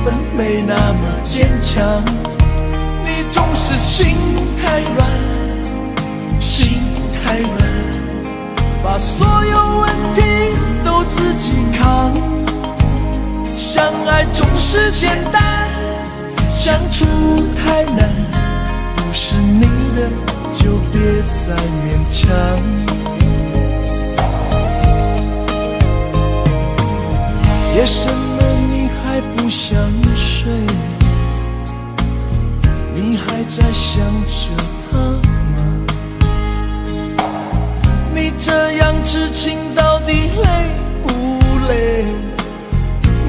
本没那么坚强。你总是心太软，心太软，把所有问题都自己扛。相爱总是简单，相处太难，不是你的就别再勉强。夜深了你还不想睡，你还在想着他吗？你这样痴情到底累不累？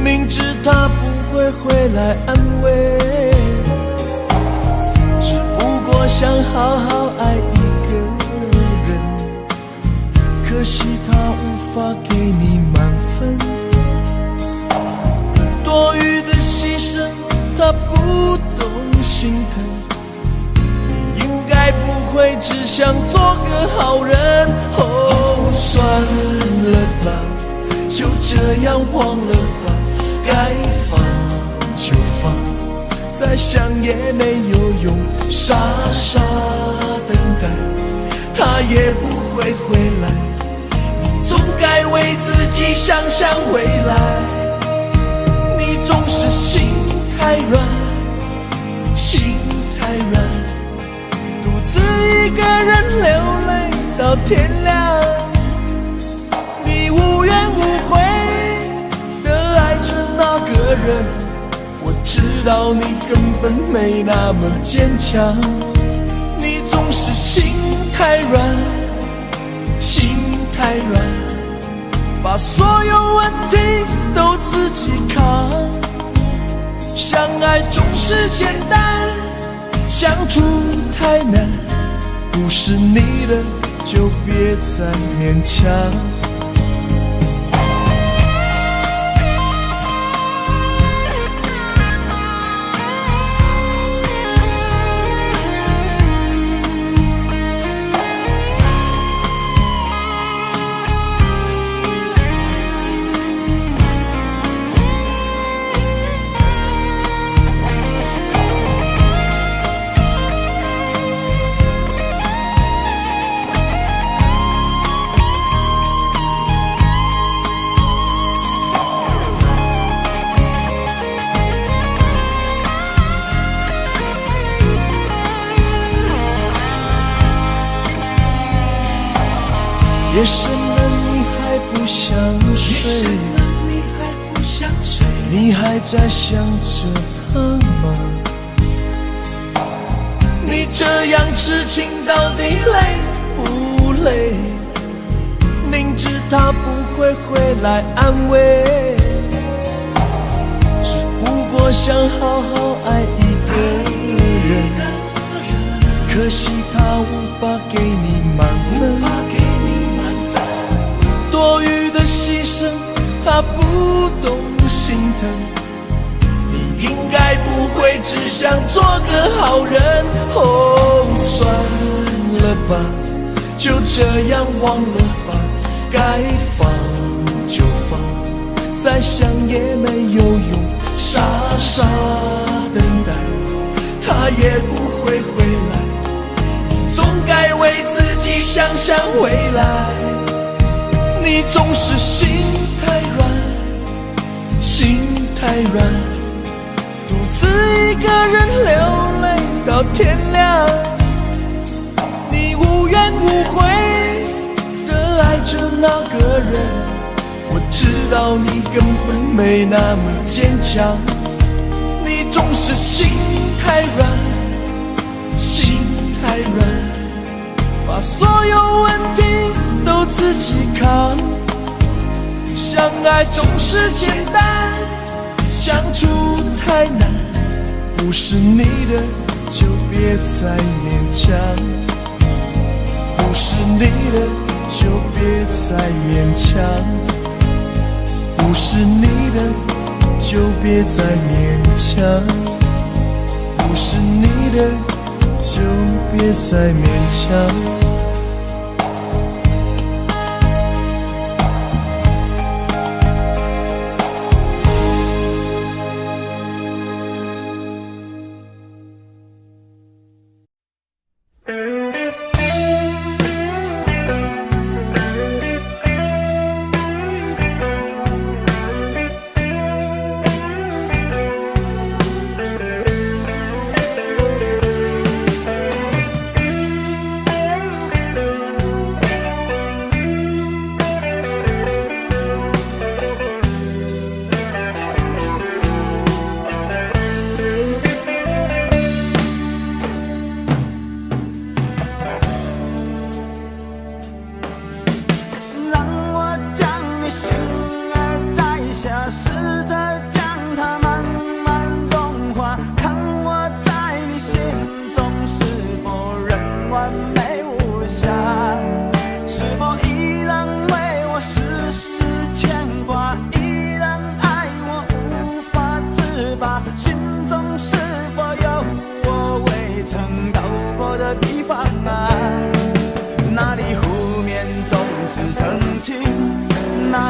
明知他不会回来安慰，只不过想好好爱一个人，可惜他无法给你满分，多余的牺牲他不懂心疼，你应该不会只想做个好人。哦，算了吧，就这样忘了吧，该放就放，再想也没有用，傻傻等待他也不会回来，你总该为自己想想未来。你总是心太软，心太软，独自一个人流泪到天亮。你无怨无悔的爱着那个人，我知道你根本没那么坚强。你总是心太软，心太软，把所有问题都自己扛。相爱总是简单，相处太难，不是你的就别再勉强。夜深了你还不想睡，你还在想着他吗？你这样痴情到底累不累？明知他不会回来安慰，只不过想好好爱一个人，可惜他无法给你满分，多余的牺牲他不懂心疼，你应该不会只想做个好人。哦，算了吧，就这样忘了吧，该放就放，再想也没有用，傻傻等待他也不会回来，你总该为自己想想未来。你总是心太软，心太软，独自一个人流泪到天亮。你无怨无悔的爱着那个人，我知道你根本没那么坚强。你总是心太软，心太软，把所有问题都自己扛。相爱总是简单，相处太难，不是你的就别再勉强，不是你的就别再勉强，不是你的就别再勉强，不是你的就别再勉强。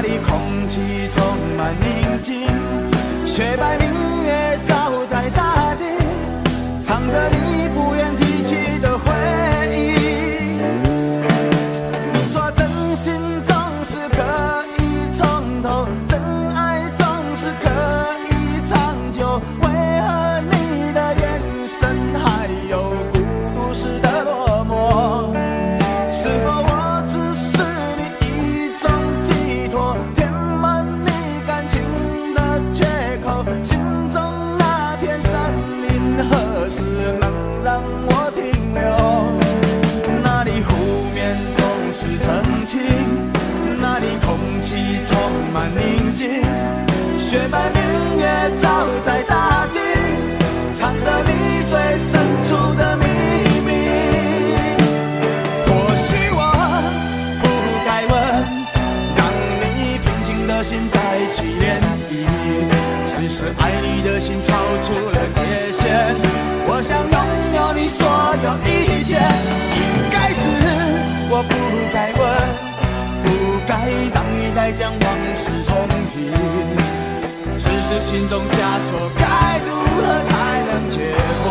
里空气充满宁静，雪白明月照在大地，唱着你不愿提起的回忆。你说真心总是可以从头，真爱总是可以长久，为何你的眼神还有孤独时的落寞？是否我只是你一种寄托，填满你感情的缺口？心中那片森林何时能让我停留？那里湖面总是澄清，那里空气充满宁静，雪白明月照在大地，藏着你最深处的秘密。或许我不该问，让你平静的心再起涟漪，只是爱你的心超出了界限。我想拥有你所有一切，应该是我不该问，不该让你再将往事重提，只是心中枷锁该如何才能解脱？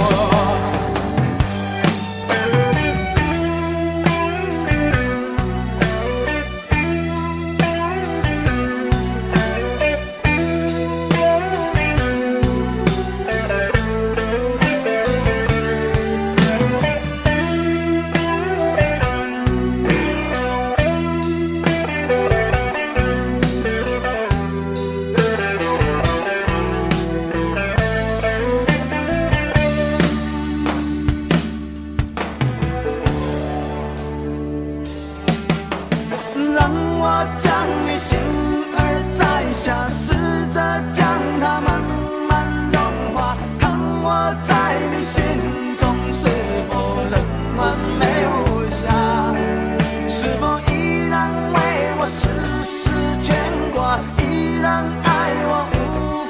让我将你心儿摘下，试着将它慢慢融化，看我在你心中是否仍完美无瑕，是否依然为我时时牵挂，依然爱我无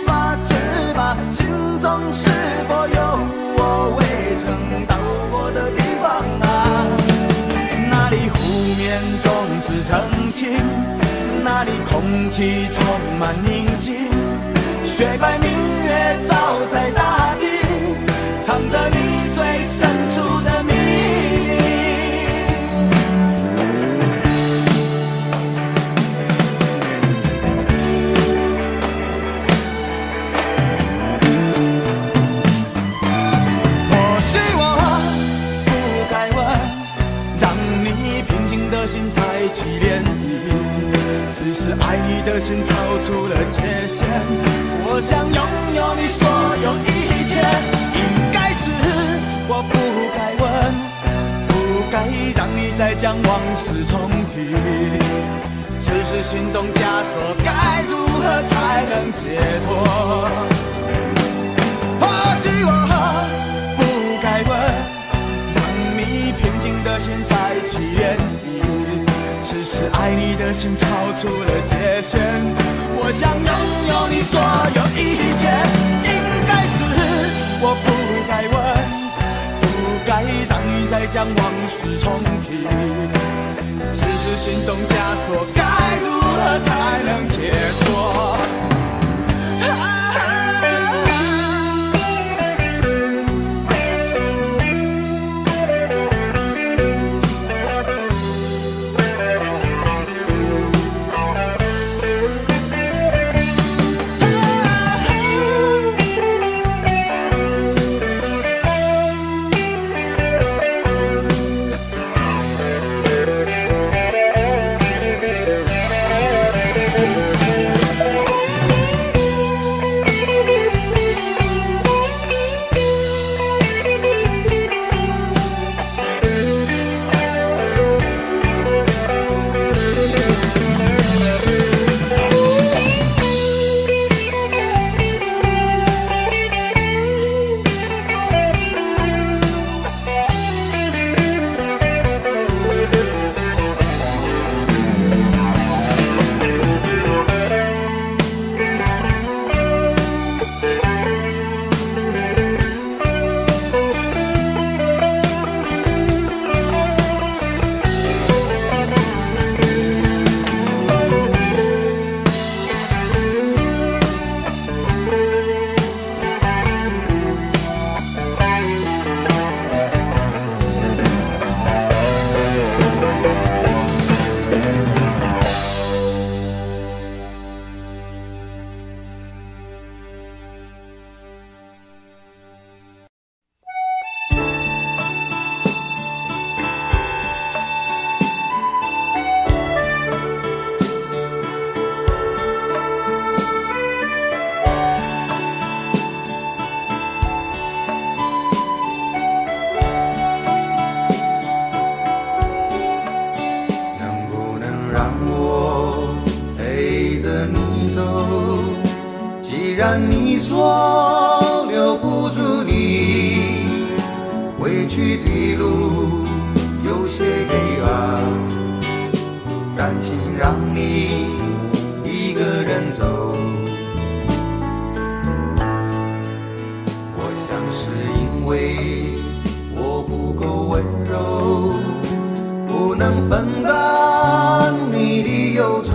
法自拔，心中是否有我未曾到过的地方啊？那里湖面总是澄清，那里空气充满宁静，雪白明月照在大地，藏着你最深处的秘密。或许我不该问，让你平静的心再起涟漪，只是爱你的心超出了界限。我想拥有你所有一切，应该是我不该问，不该让你再将往事重提，只是心中枷锁该如何才能解脱？或许我不该问，让你平静的心再起涟漪，只是爱你的心超出了界限。我想拥有你所有一切，应该是我不该问，不该让你再将往事重提，只是心中枷锁该如何才能解脱？说留不住你，回去的路有些黑暗，担心让你一个人走。我想是因为我不够温柔，不能分担你的忧愁。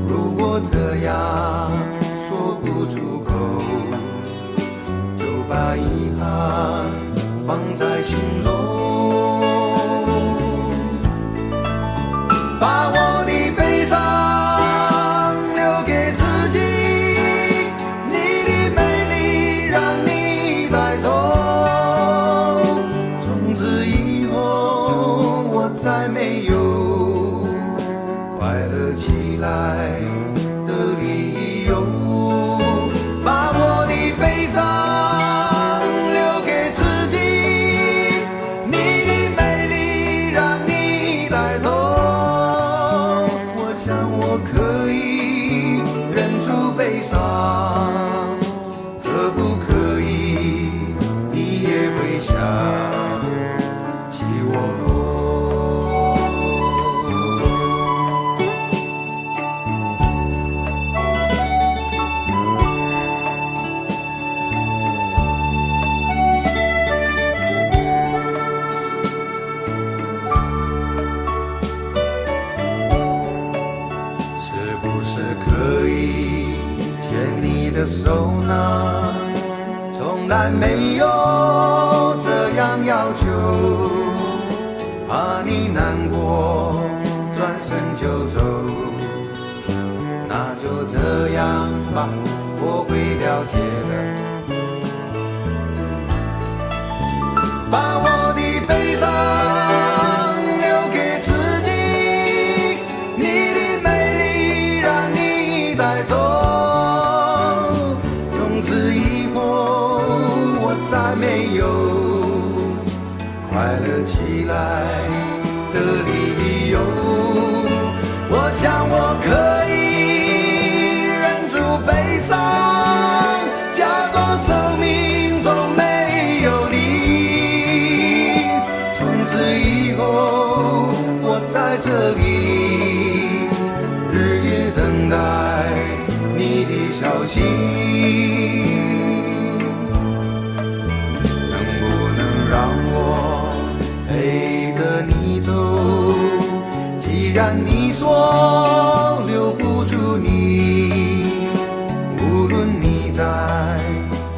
如果这样说不出口，就把遗憾放在心中，把我的悲伤留给自己，你的美丽让你带走。从此以后我再没有快乐起来的理由，把我的悲伤留给自己，你的美丽让你带走。我想我可以忍住悲伤，可不可以你也会想起我？是不是可以牵你的手呢？从来没有这样要求，怕你难过转身就走。那就这样吧，我会了解的。把我的悲伤留给自己，你的美丽让你带走。从此以后我再没有快乐起来的理由。我想我可以忍住悲伤，假装生命中没有你。从此以后我在这里日夜等待你的消息，能不能让我陪着你走？既然你说留不住你，无论你在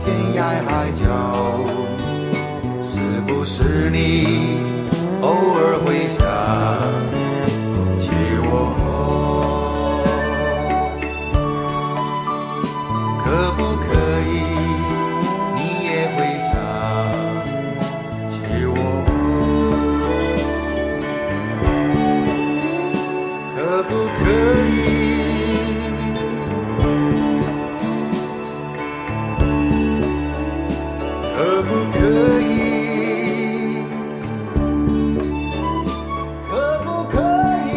天涯海角，是不是你偶尔会想起我？可不可以你也会想起我？可不可以？可不可以？可不可以？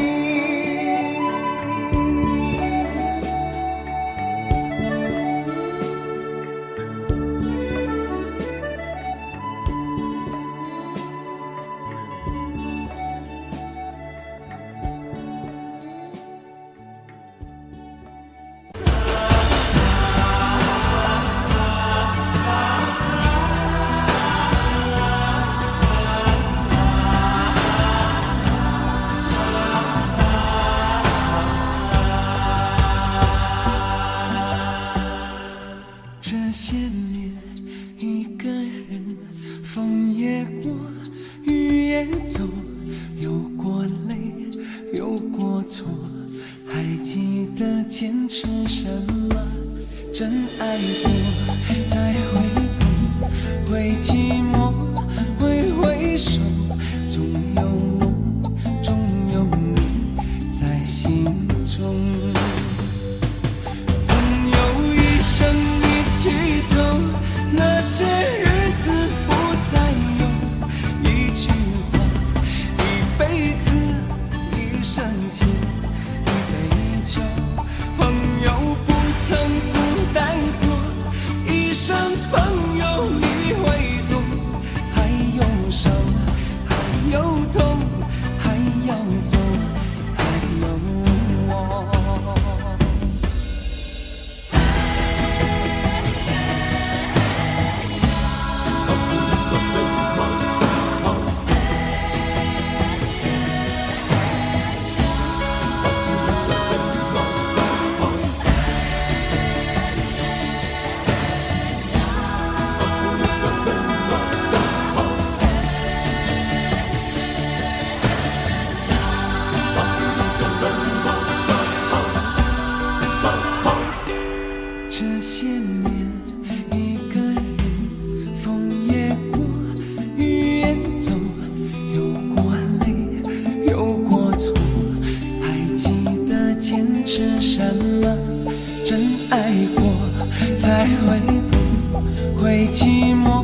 会寂寞，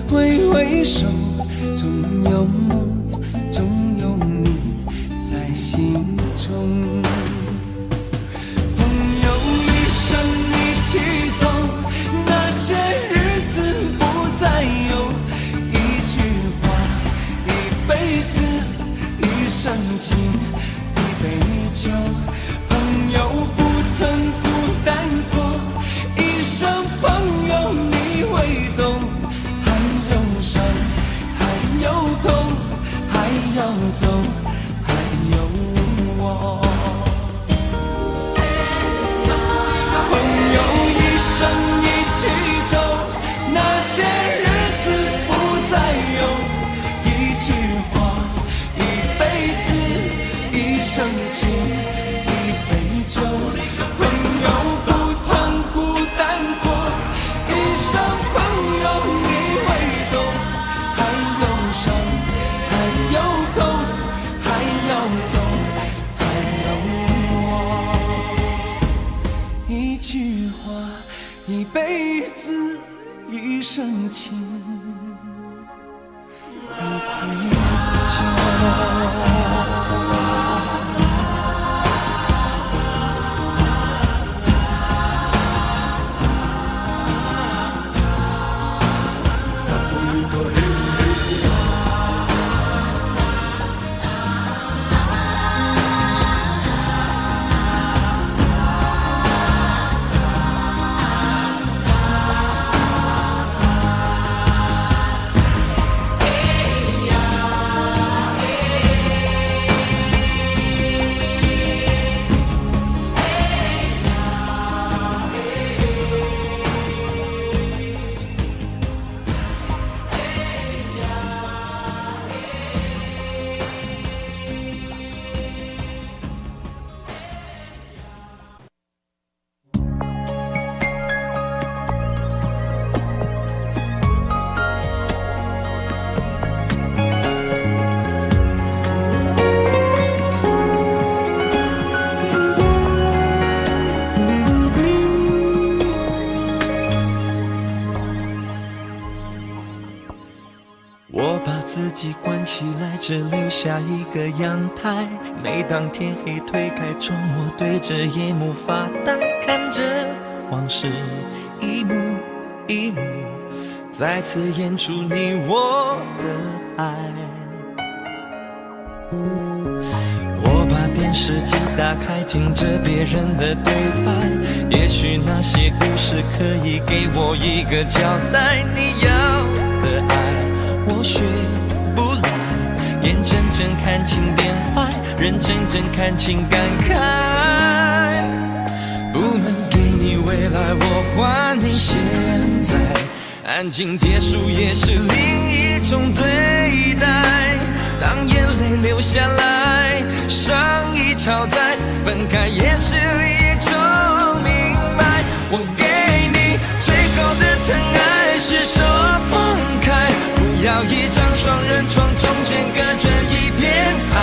挥挥手，总有梦，总有你在心中。朋友一生一起走，那些日子不再有。一句话，一辈子，一生情，一杯酒。朋友不曾孤单过，一生朋友你会懂。还有伤，还有痛，还要走，还有我。朋友一生一起走，那些日子不再有。一句话，一辈子，一生情，一杯酒。朋友不曾孤单过，一生朋友你会懂。还有伤，还有痛，还要走，还有我。一句话，一辈子，一生情，一杯酒。我把自己关起来，只留下一个阳台。每当天黑推开窗，我对着夜幕发呆，看着往事一幕一幕，再次演出你我的爱。我把电视机打开，听着别人的对白，也许那些故事可以给我一个交代。你要的爱我学不来，眼睁睁看情变坏，人真正看情感慨。不能给你未来，我还你现在，安静结束也是另一种对待。当眼泪流下来，伤已超载，分开也是一种明白。我给你最后的疼爱，是手放开，不要一张双人床，中间隔着一片海。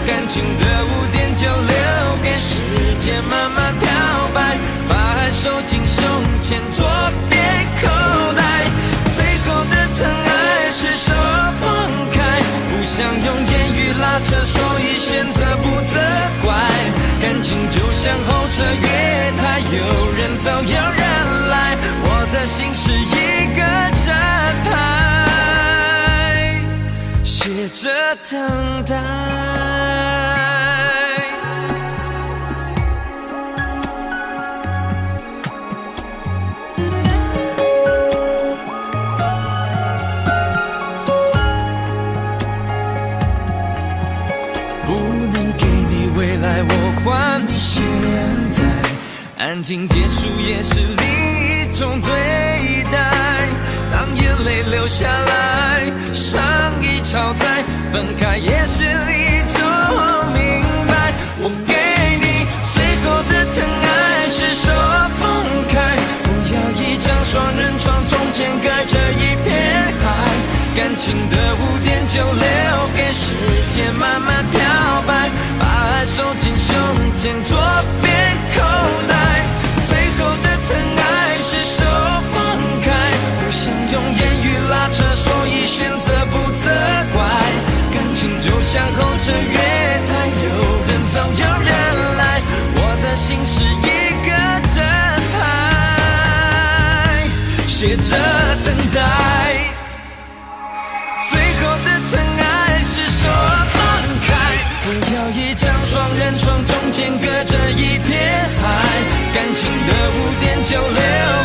感情的污点就留给时间慢慢漂白，把爱收进胸前左边口袋。最后的疼爱是手放开，不想用言语拉扯，所以选择不责怪。感情就像候车月台，有人走有人来，我的心是一个站牌，写着等待。我还你现在，安静结束也是另一种对待。当眼泪流下来，伤已超载，分开也是一种明白。我给你最后的疼爱，是手放开，不要一张双人床，中间隔着一片海。感情的污点就留给时间慢慢漂白，把爱收进胸前左边口袋。最后的疼爱是手放开，不想像候车月台，有人走有人来，我的心是一个正牌，写着等待。最后的疼爱是说放开，不要一张双人床，中间隔着一片海，感情的污点就留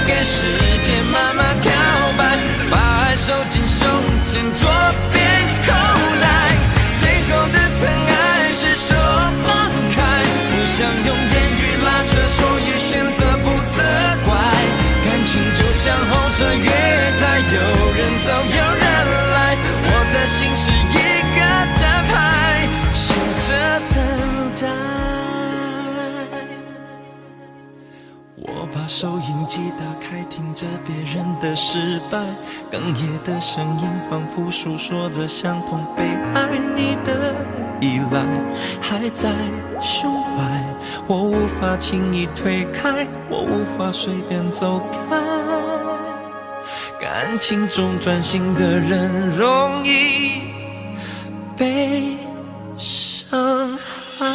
给时间慢慢漂白，把爱收进胸前左边口袋。最后的疼爱是说放开，不想用言语拉扯，所以选择不责怪，感情就像候车月台，有人走有人来，我的心是一个站牌，写着等待。我把收音机打开，听着别人的失败，哽咽的声音仿佛诉说着相同悲哀。你的依赖还在胸怀，我无法轻易推开，我无法随便走开。感情中专心的人容易被伤害。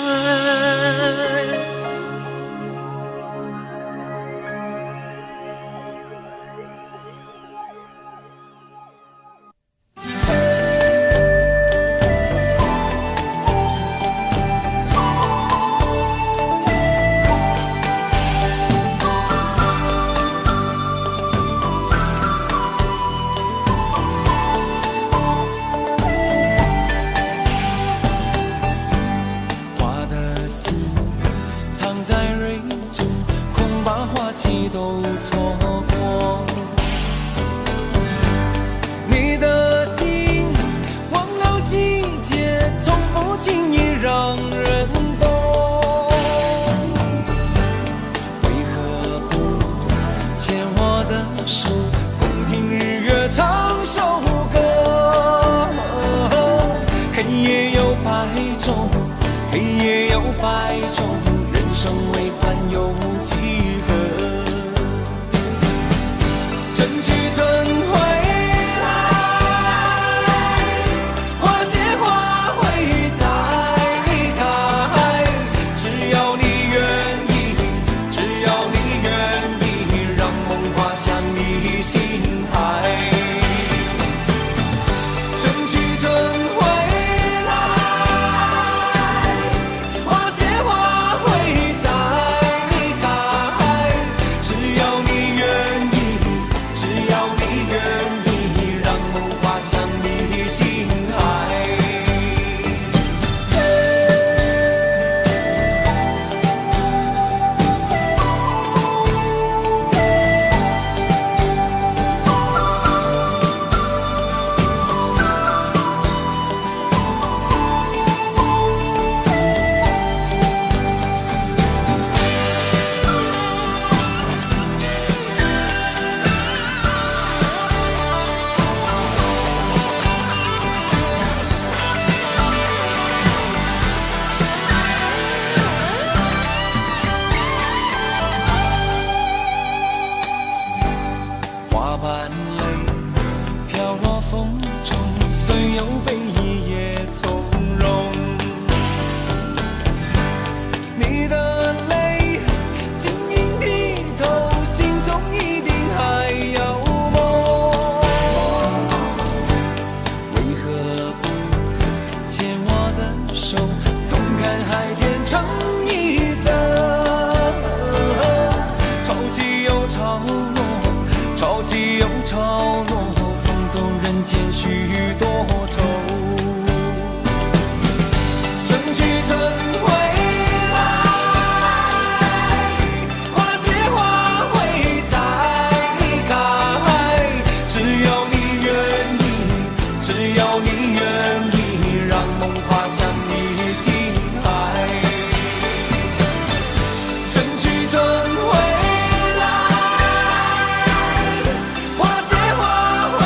花谢花会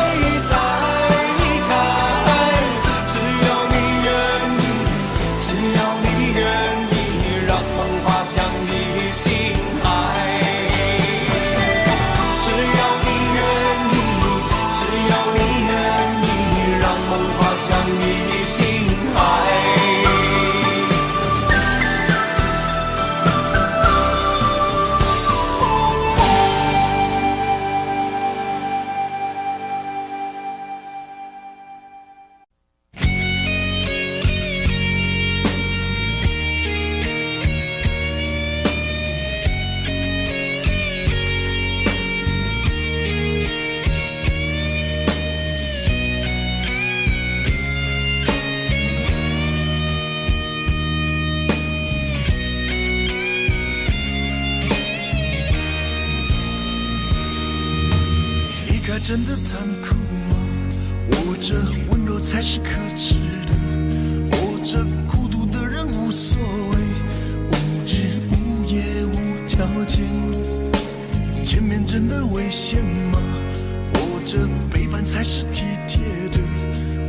再开。真的残酷吗？活着温柔才是可耻的，活着孤独的人无所谓，无日无夜无条件。前面真的危险吗？活着背叛才是体贴的，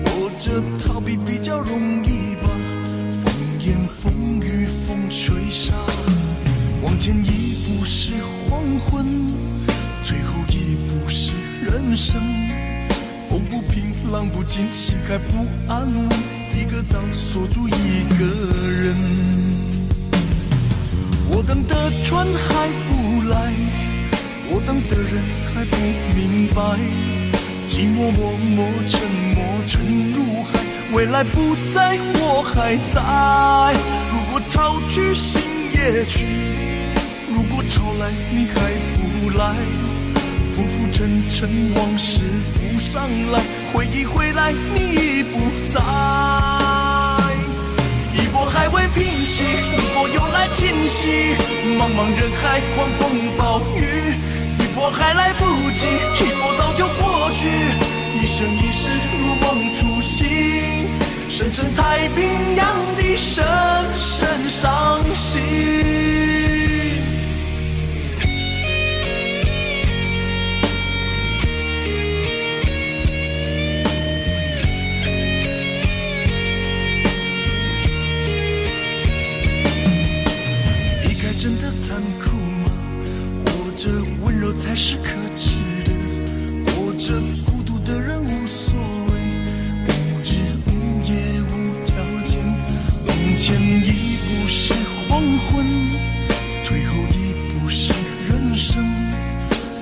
活着逃避比较容易吧。风言风语风吹沙，往前一步是黄昏，退后一步是人生。风不平浪不静，心还不安稳，一个岛锁住一个人。我等的船还不来，我等的人还不明白，寂寞默默沉默沉入海，未来不在我还在。如果潮去心也去，如果潮来你还不来，浮浮沉沉往事浮上来，回忆回来你已不在。一波还未平息，一波又来侵袭，茫茫人海狂风暴雨，一波还来不及，一波早就过去，一生一世如梦初醒，深深太平洋的深深伤心。真的残酷吗？活着温柔才是可耻的，活着孤独的人无所谓，无日无夜无条件。往前一步是黄昏，退后一步是人生。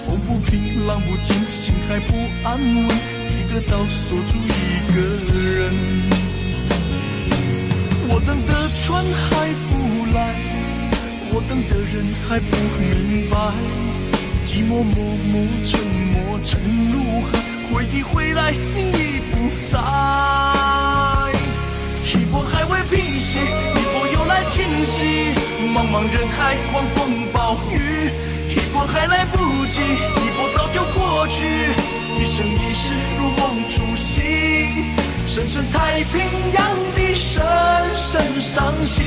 风不平浪不静，心还不安稳，一个岛锁住一个人。我等的船还不来，我等的人还不明白，寂寞默默沉默沉入海，回忆回来你已不在。一波还未平息，一波又来侵袭，茫茫人海狂风暴雨，一波还来不及，一波早就过去，一生一世如梦初醒，深深太平洋的深深伤心。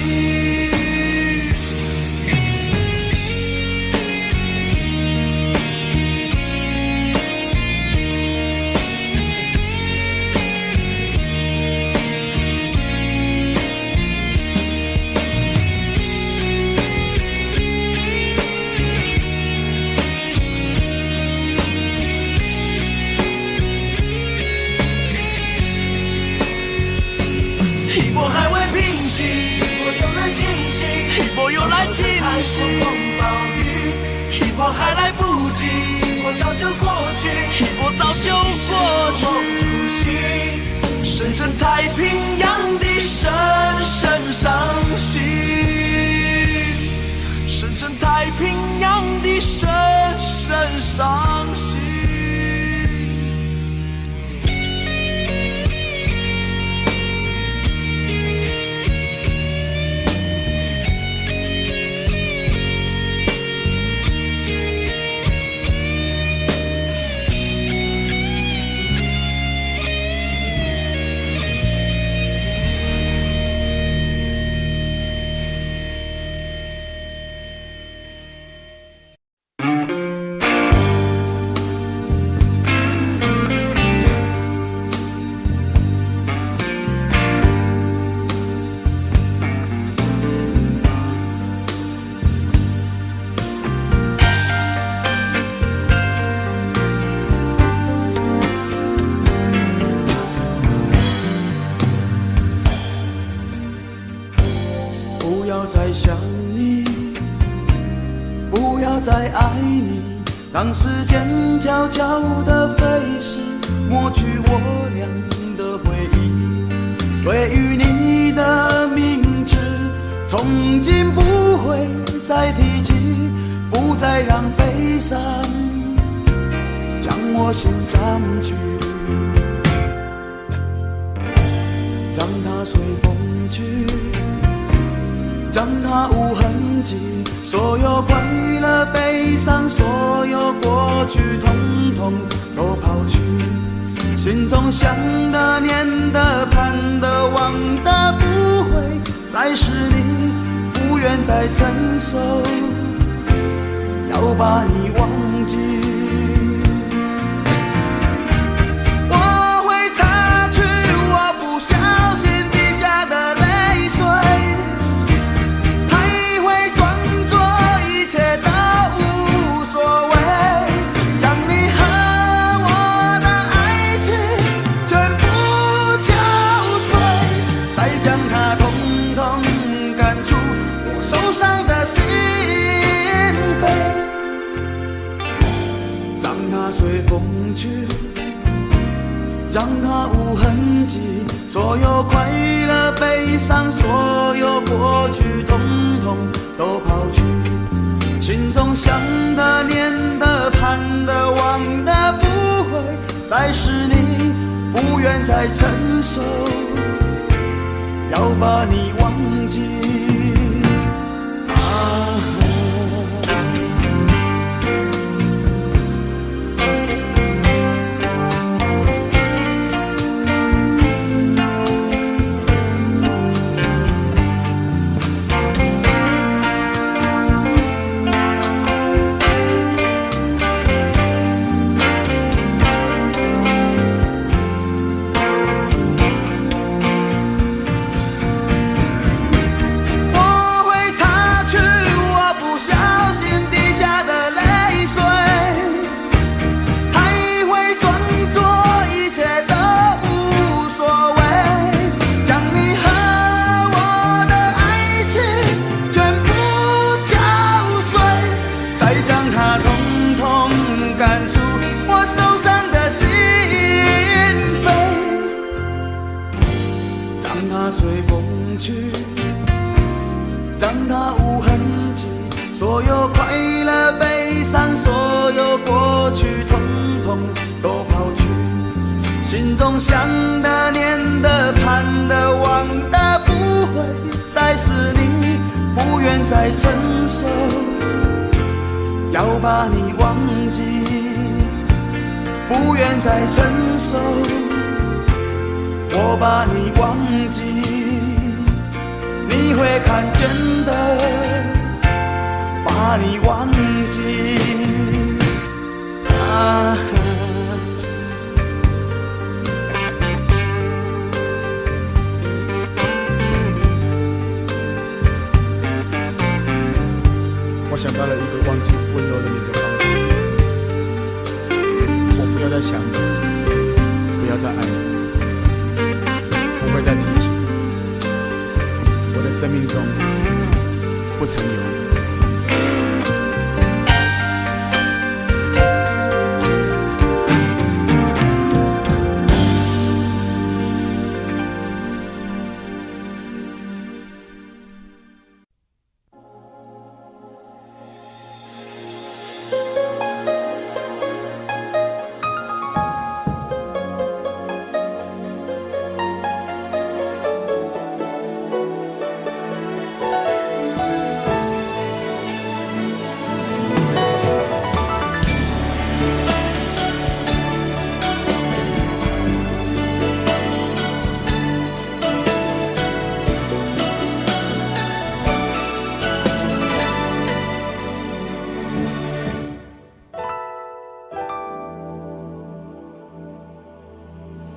一波还未平息，一波又来侵袭，一波又来侵袭，风暴雨，一波还来不及，一波早就过去，一波早就过去，深深太平洋的深深伤心，深深太平洋的深深伤心。不要再想你，不要再爱你，当时间悄悄地飞逝，抹去我俩的回忆。对于你的名字，从今不会再提起，不再让悲伤将我心占据，让它随风去，让让它无痕迹，所有快乐悲伤，所有过去统统都抛去，心中想的念的盼的望的不会再是你，不愿再承受，要把你忘记。我会擦去我不小心滴下的泪水，还会装作一切都无所谓，将你和我的爱情全部敲碎，再将它统统赶出我受伤的心扉，让它随风去，让它无痕迹，所有快乐悲伤，所有过去统统都抛去，心中想的念的盼的望的不会再是你，不愿再承受，要把你忘记。随风去，让它无痕迹，所有快乐悲伤，所有过去统统都抛去，心中想的念的盼的望的不会再是你，不愿再承受，要把你忘记，不愿再承受，我把你忘记，你会看见的，把你忘记啊。我想到了一个忘记温柔的你的方法，我不要再想你，不要再爱你，不会再提起你，我的生命中不曾有你。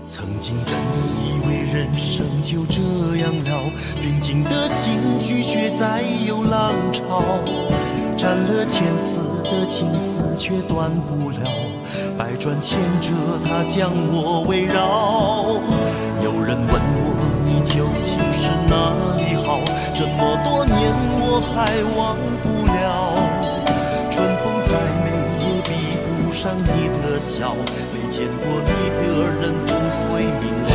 曾经真以为人生就这样了，平静的心拒绝再有浪潮，斩了千次的情丝却断不了，百转千折它将我围绕。有人问我你究竟是哪里好，这么多年我还忘不了，春风再美也比不上你的笑，没见过你的人不会明了，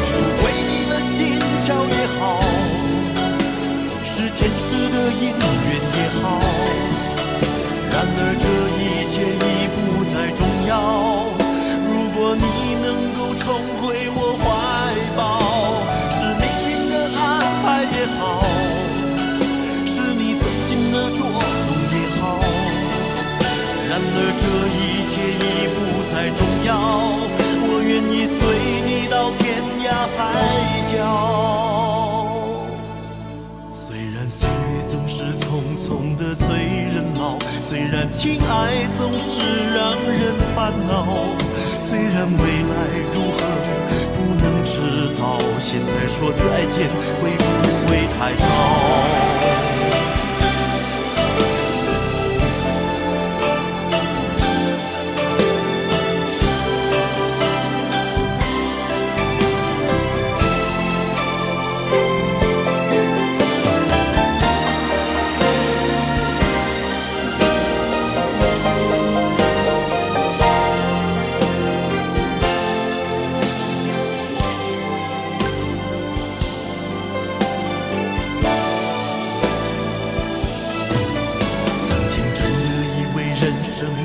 是鬼迷了心窍也好，是前世的因缘也好，然而这一切已不再重要，如果你能够重回我怀抱，是命运的安排也好，情爱总是让人烦恼，虽然未来如何不能知道，现在说再见会不会太早？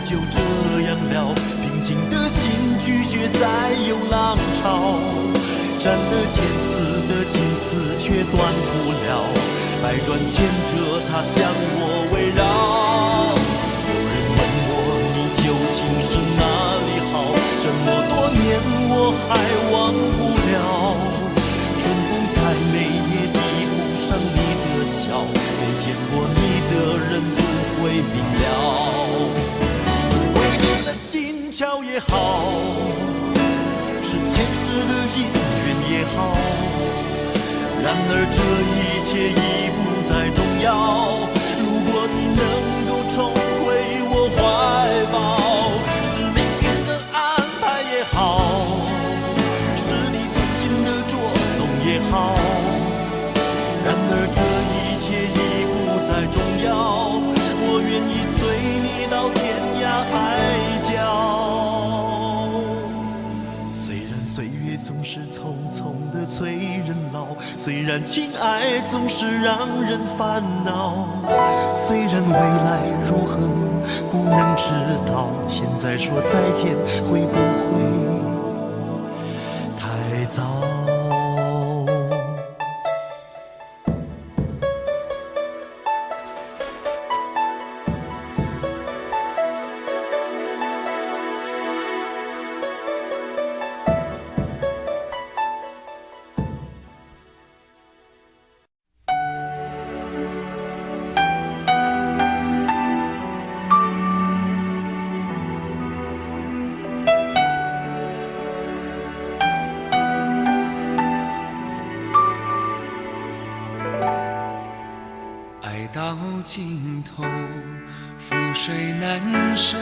就这样了，平静的心拒绝再有浪潮，斩了千次的情丝却断不了，百转千折它将我围绕。有人问我你究竟是哪里好，这么多年我还忘不了，春风再美也比不上你的笑，没见过你的人不会明了。桥也好，是前世的姻缘也好，然而这一切已不再重要。如果你能够重回我怀抱，是命运的安排也好，是你存心的捉弄也好，然而这一切已不再重要。我愿意随你到天涯海角。总是匆匆的催人老，虽然情爱总是让人烦恼，虽然未来如何不能知道，现在说再见会不会太早？到尽头，覆水难收，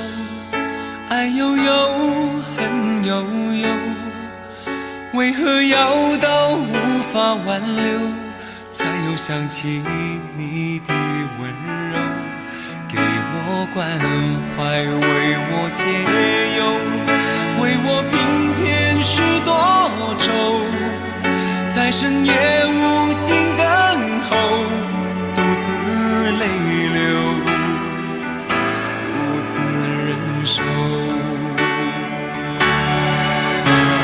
爱悠悠，恨悠悠，为何要到无法挽留，才又想起你的温柔，给我关怀，为我解忧，为我平添许多愁，在深夜无尽等候，独自泪流，独自忍受。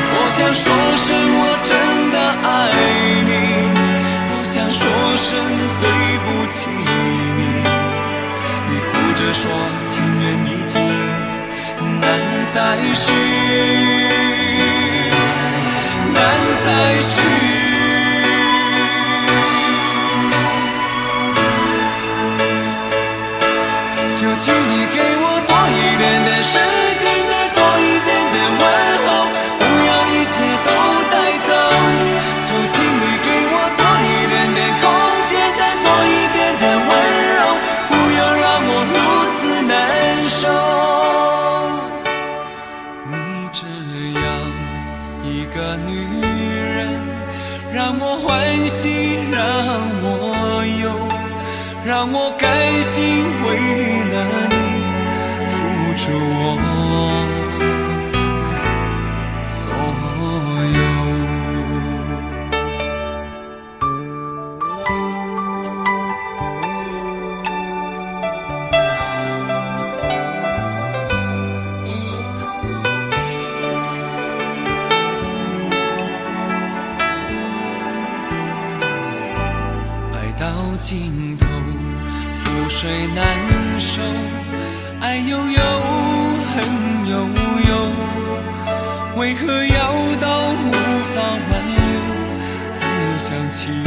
多想说声我真的爱你，多想说声对不起你，你哭着说情缘已尽，难再续，难再续。就请你给我多一点点时间，再多一点点问候，不要一切都带走。就请你给我多一点点空间，再多一点点温柔，不要让我如此难受。你这样一个女人，让我欢喜，让我忧，让我甘心为了你付出我所有。爱到尽头，覆水难收，爱悠悠，恨悠悠，为何要到无法挽留，才又想起你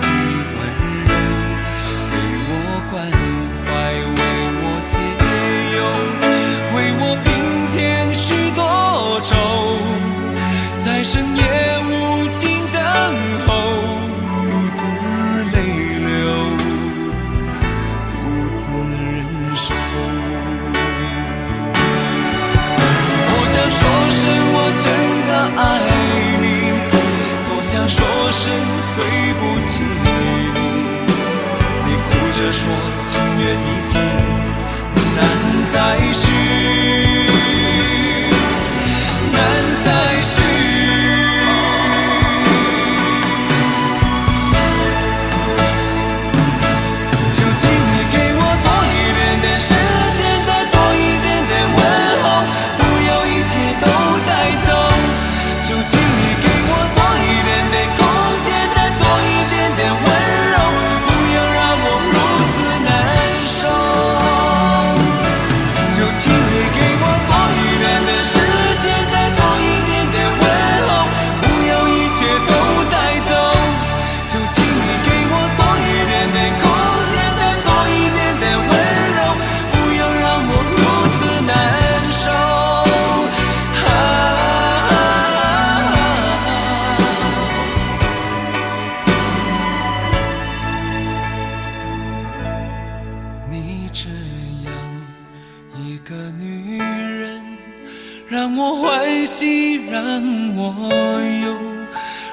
的温柔，给我关怀，为我解让我欢喜，让我忧，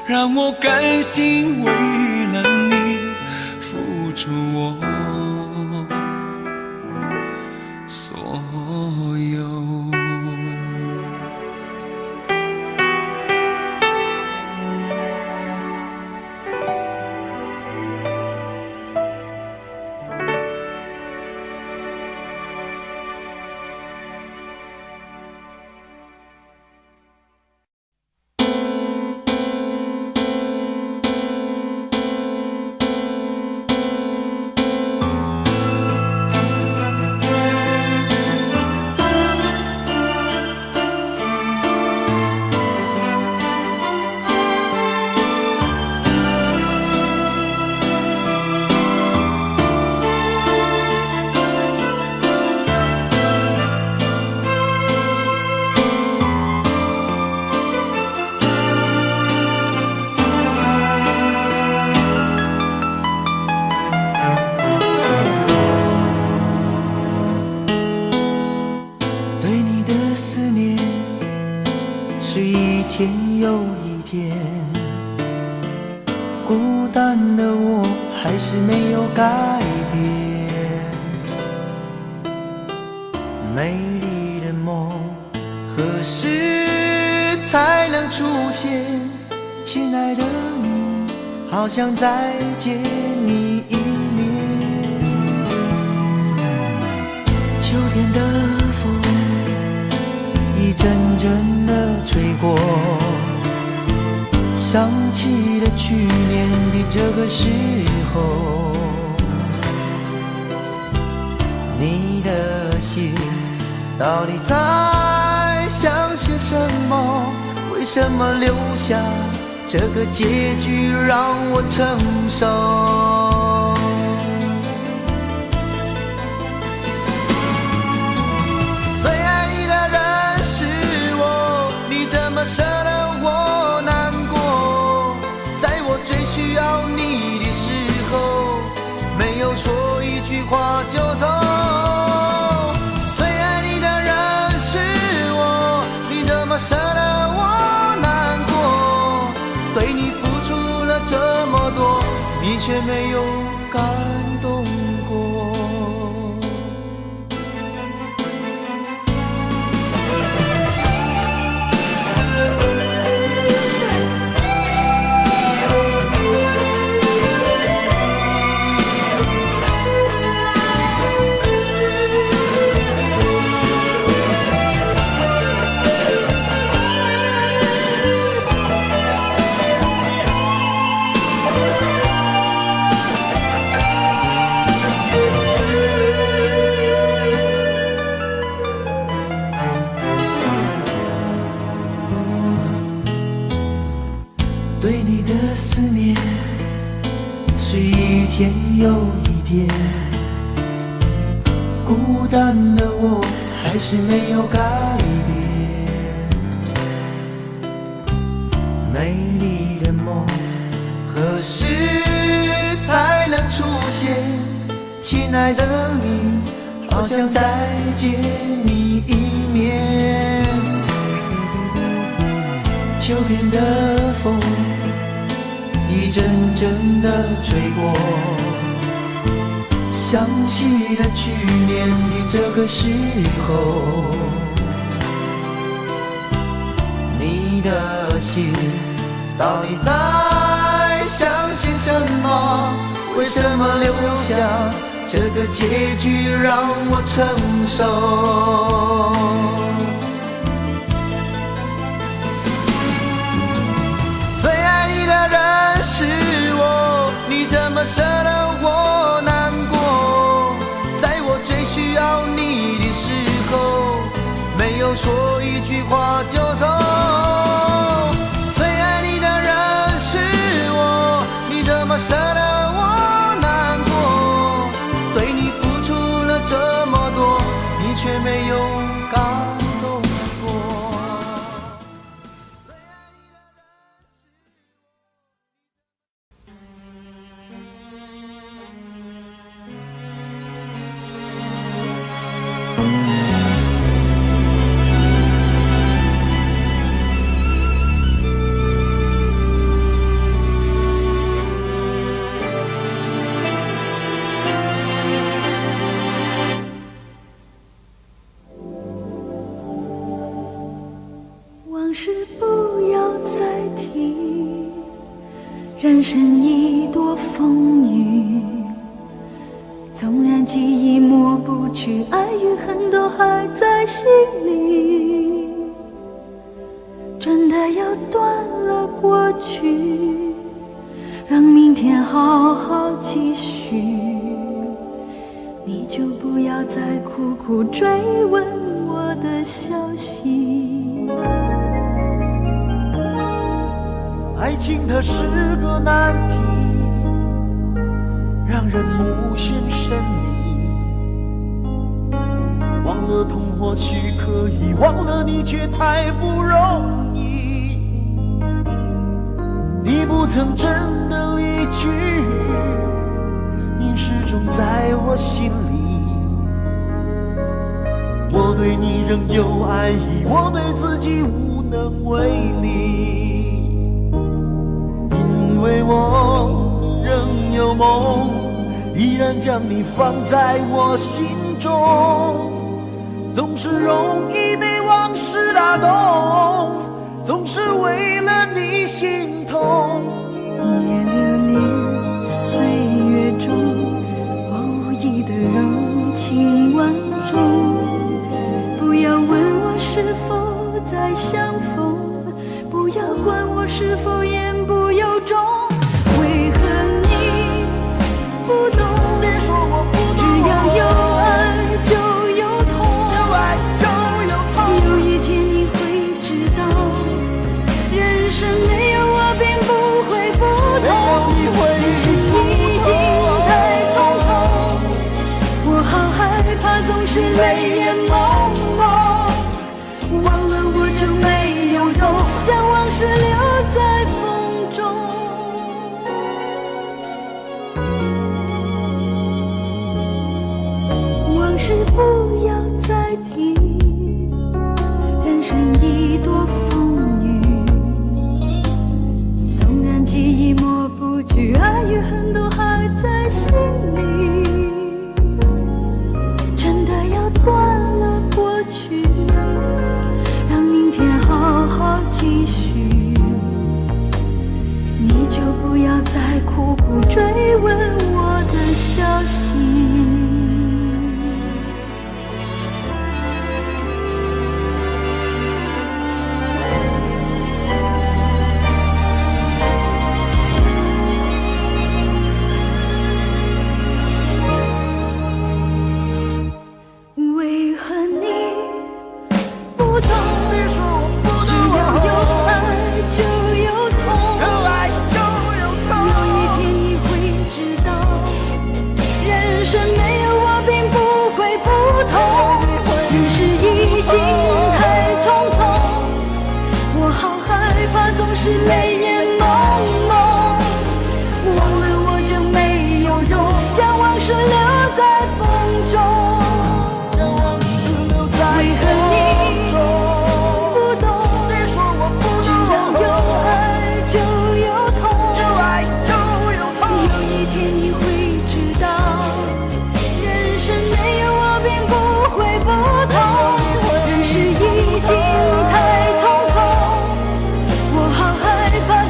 让我甘心为了你付出我所有。孤单的我还是没有改变，美丽的梦何时才能出现？亲爱的你，好想再见你一面。秋天的风一阵阵地吹过，想起了去年的这个时候，你的心到底在想些什么？为什么留下这个结局让我承受？最爱你的人是我，你怎么舍得我难过？在我最需要你的时候，没有说一句话就走。最爱你的人是我，你怎么舍得我难过？对你付出了这么多，你却没有感动过。对你的思念是一天又一天，孤单的我还是没有改变。美丽的梦何时才能出现？亲爱的你，好想再见你一面。秋天的风一阵阵地吹过，想起了去年的这个时候，你的心到底在想些什么？为什么留下这个结局让我承受？最爱你的人是我，你怎么舍得我难过？在我最需要你的时候，没有说一句话就走。最爱你的人是我，你怎么舍得我难过？对你付出了这么多，你却没有感动过。事不要再提，人生已多风雨，纵然记忆抹不去，爱与恨都还在心里。真的要断了过去，让明天好好继续，你就不要再苦苦追问我的消息。爱情它是个难题，让人无限神秘。忘了痛或许可以，忘了你却太不容易。你不曾真的离去，你始终在我心里。我对你仍有爱意，我对自己无能为力。因为我仍有梦，依然将你放在我心中。总是容易被往事打动，总是为了你心痛。一夜流连岁月中，我无意的柔情万种。不要问我是否再相逢，不要管我是否言不由衷。为何你不懂？别说我不懂，只要有爱就有痛，有爱就有痛。有一天你会知道，人生没有我并不会不同，只是已经太匆匆。我好害怕总是泪眼朦胧，忘了我就没有用，将往事留在风中。往事不要再提，人生已多风雨，纵然记忆抹不去，爱与恨都还在心里。真的要断了过去，让明天好好继续，你就不要再苦苦追问我的消息。为何你不懂？别说我不只懂，要有爱就有痛，有爱就有痛。有一天你会知道，人生没有我并不会不同。人世已经太匆匆，我好害怕总是泪眼朦胧。忘了我就没有用，将往事留在风中。将往事留在为何你风中。不懂？别说我不懂，只要有爱就有痛，有爱就有痛。有一天你会知道，人生没有我并不会不同。人世已经太匆匆，我好害怕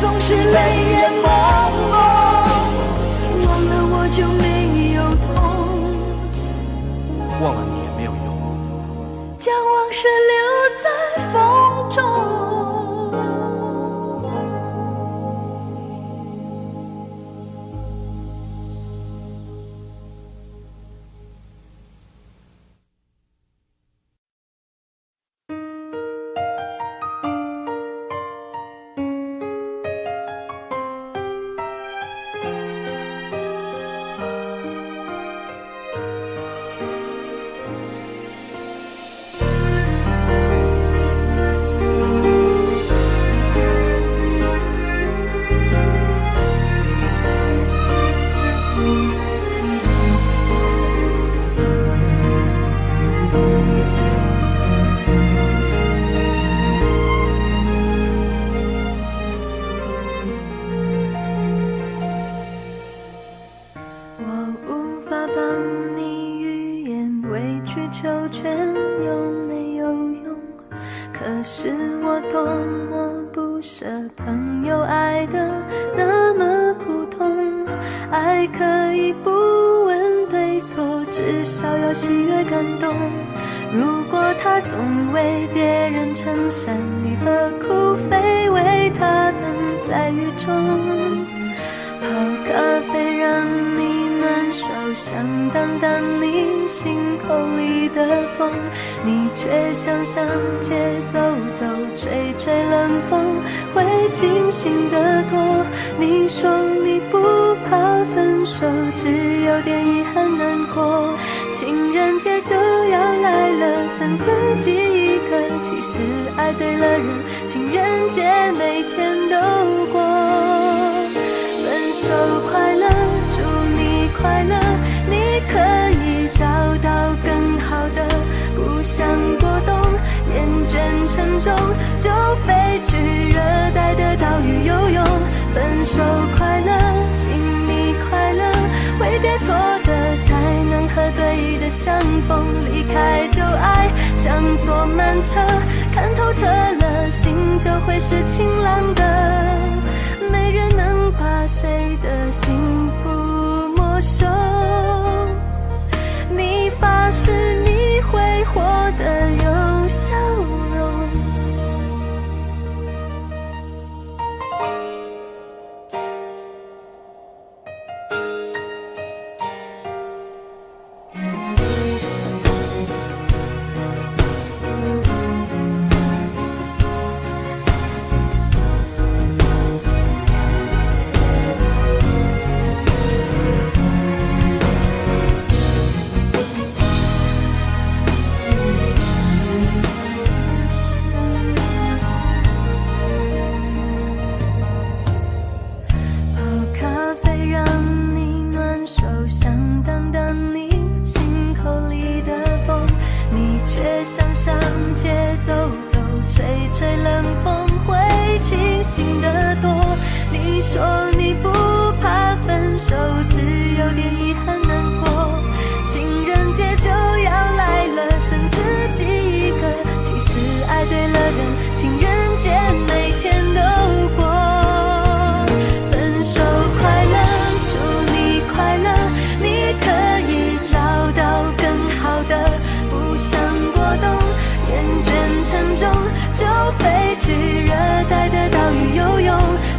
多么不舍，朋友爱的那么苦痛，爱可以不问对错，至少要喜悦感动。如果他总为别人撑伞，你何苦非为他等在雨中？泡咖啡让你暖手，想挡挡你心口里的风，你却想上街走走，吹吹冷风，会清醒得多。你说你不怕分手，只有点遗憾难过。情人节就要来了，剩自己一个，其实爱对了人，情人节每天都过。分手快乐，祝你快乐，你可以找到更好的，不想过冬，厌倦沉重，就飞去热带的岛屿游泳。分手快乐，请你快乐，挥别错的才能和对的相逢，离开旧爱像坐慢车，看透彻了，心就会是晴朗的。没人能把谁的幸福没收，你发誓你会活得有笑容。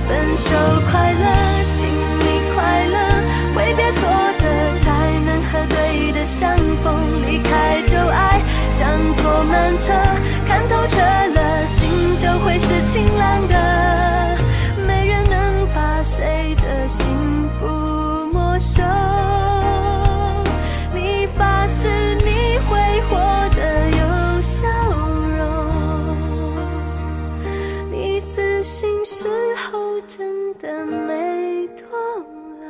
分手快乐，请你快乐，挥别错的才能和对的相逢，离开旧爱像坐慢车，看透彻了，心就会是晴朗的。没人能把谁的幸福没收，你发誓你会活得有笑容，你自信时候真的没多了。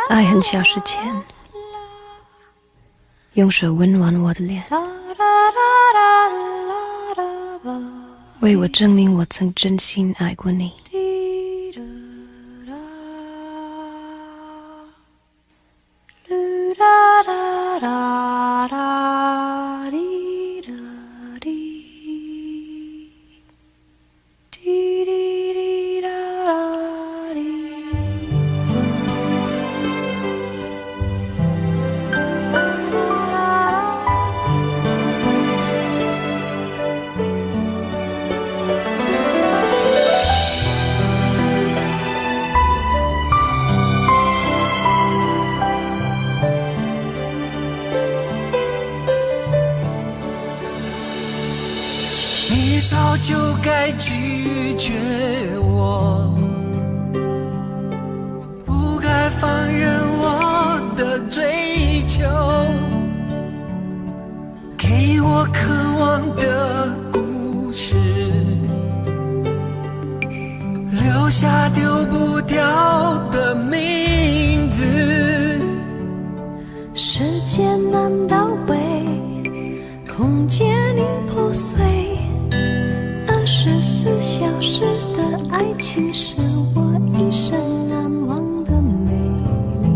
爱很小时前，用手温暖我的脸，为我证明我曾真心爱过你。你早就该拒绝我，不该放任我的追求，给我渴望的故事，下丢不掉的名字。时间难倒回，空间已破碎。24小时的爱情是我一生难忘的美丽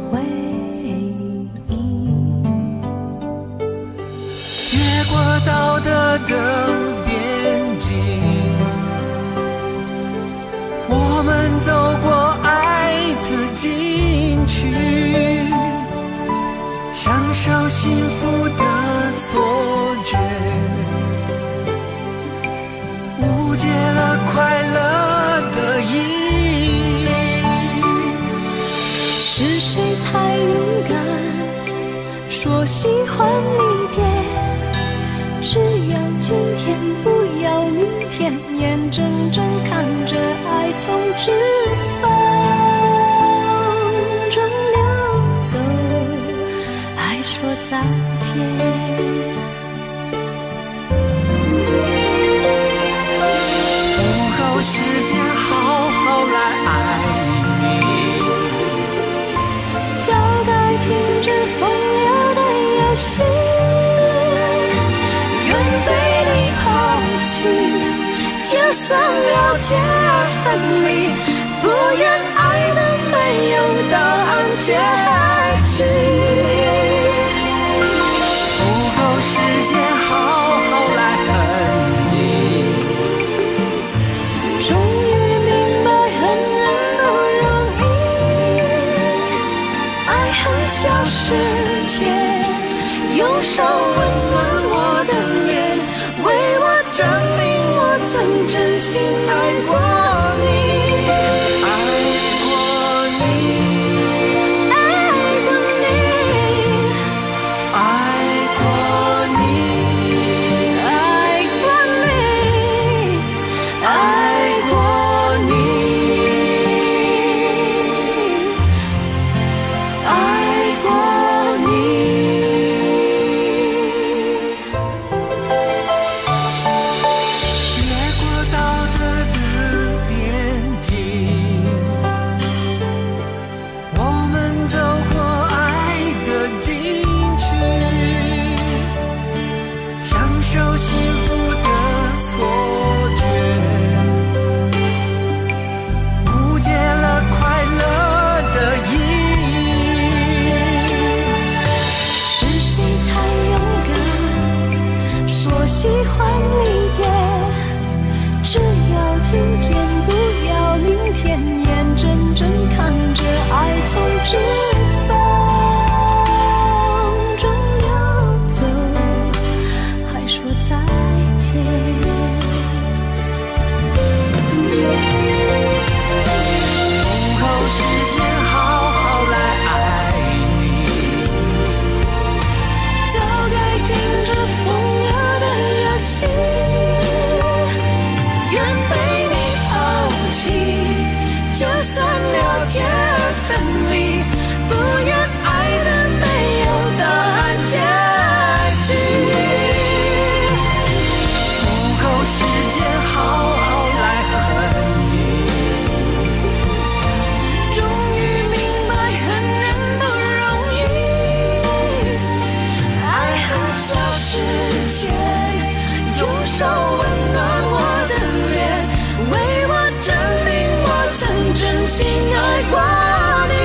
回忆。越过道德的边境，我们走过爱的禁区，享受幸福的错觉，误解了快乐的意义。是谁太勇敢，说喜欢离别？只要今天，不要明天，眼睁睁看着爱从指缝中流走，还说再见。不够时间好好来爱你，早该停止风流的游戏，愿被你抛弃，就算了解而分离，不愿爱的没有答案结局。不够时间好好来恨你，终于明白恨人不容易，爱恨消失前，用手温暖我的脸，为我证明我曾真心爱过你。喜欢离别，只要今天，不要明天，眼睁睁看着爱从指缝中流走，还说再见。不够时间好好来爱你，早该停止风流的游戏，愿被你抛弃，就算了解而分离，不愿爱的没有答案结局。不够时间好好来恨你，终于明白恨人不容易，爱恨消失前，用手温暖我的脸，为我证明我曾真心爱过你。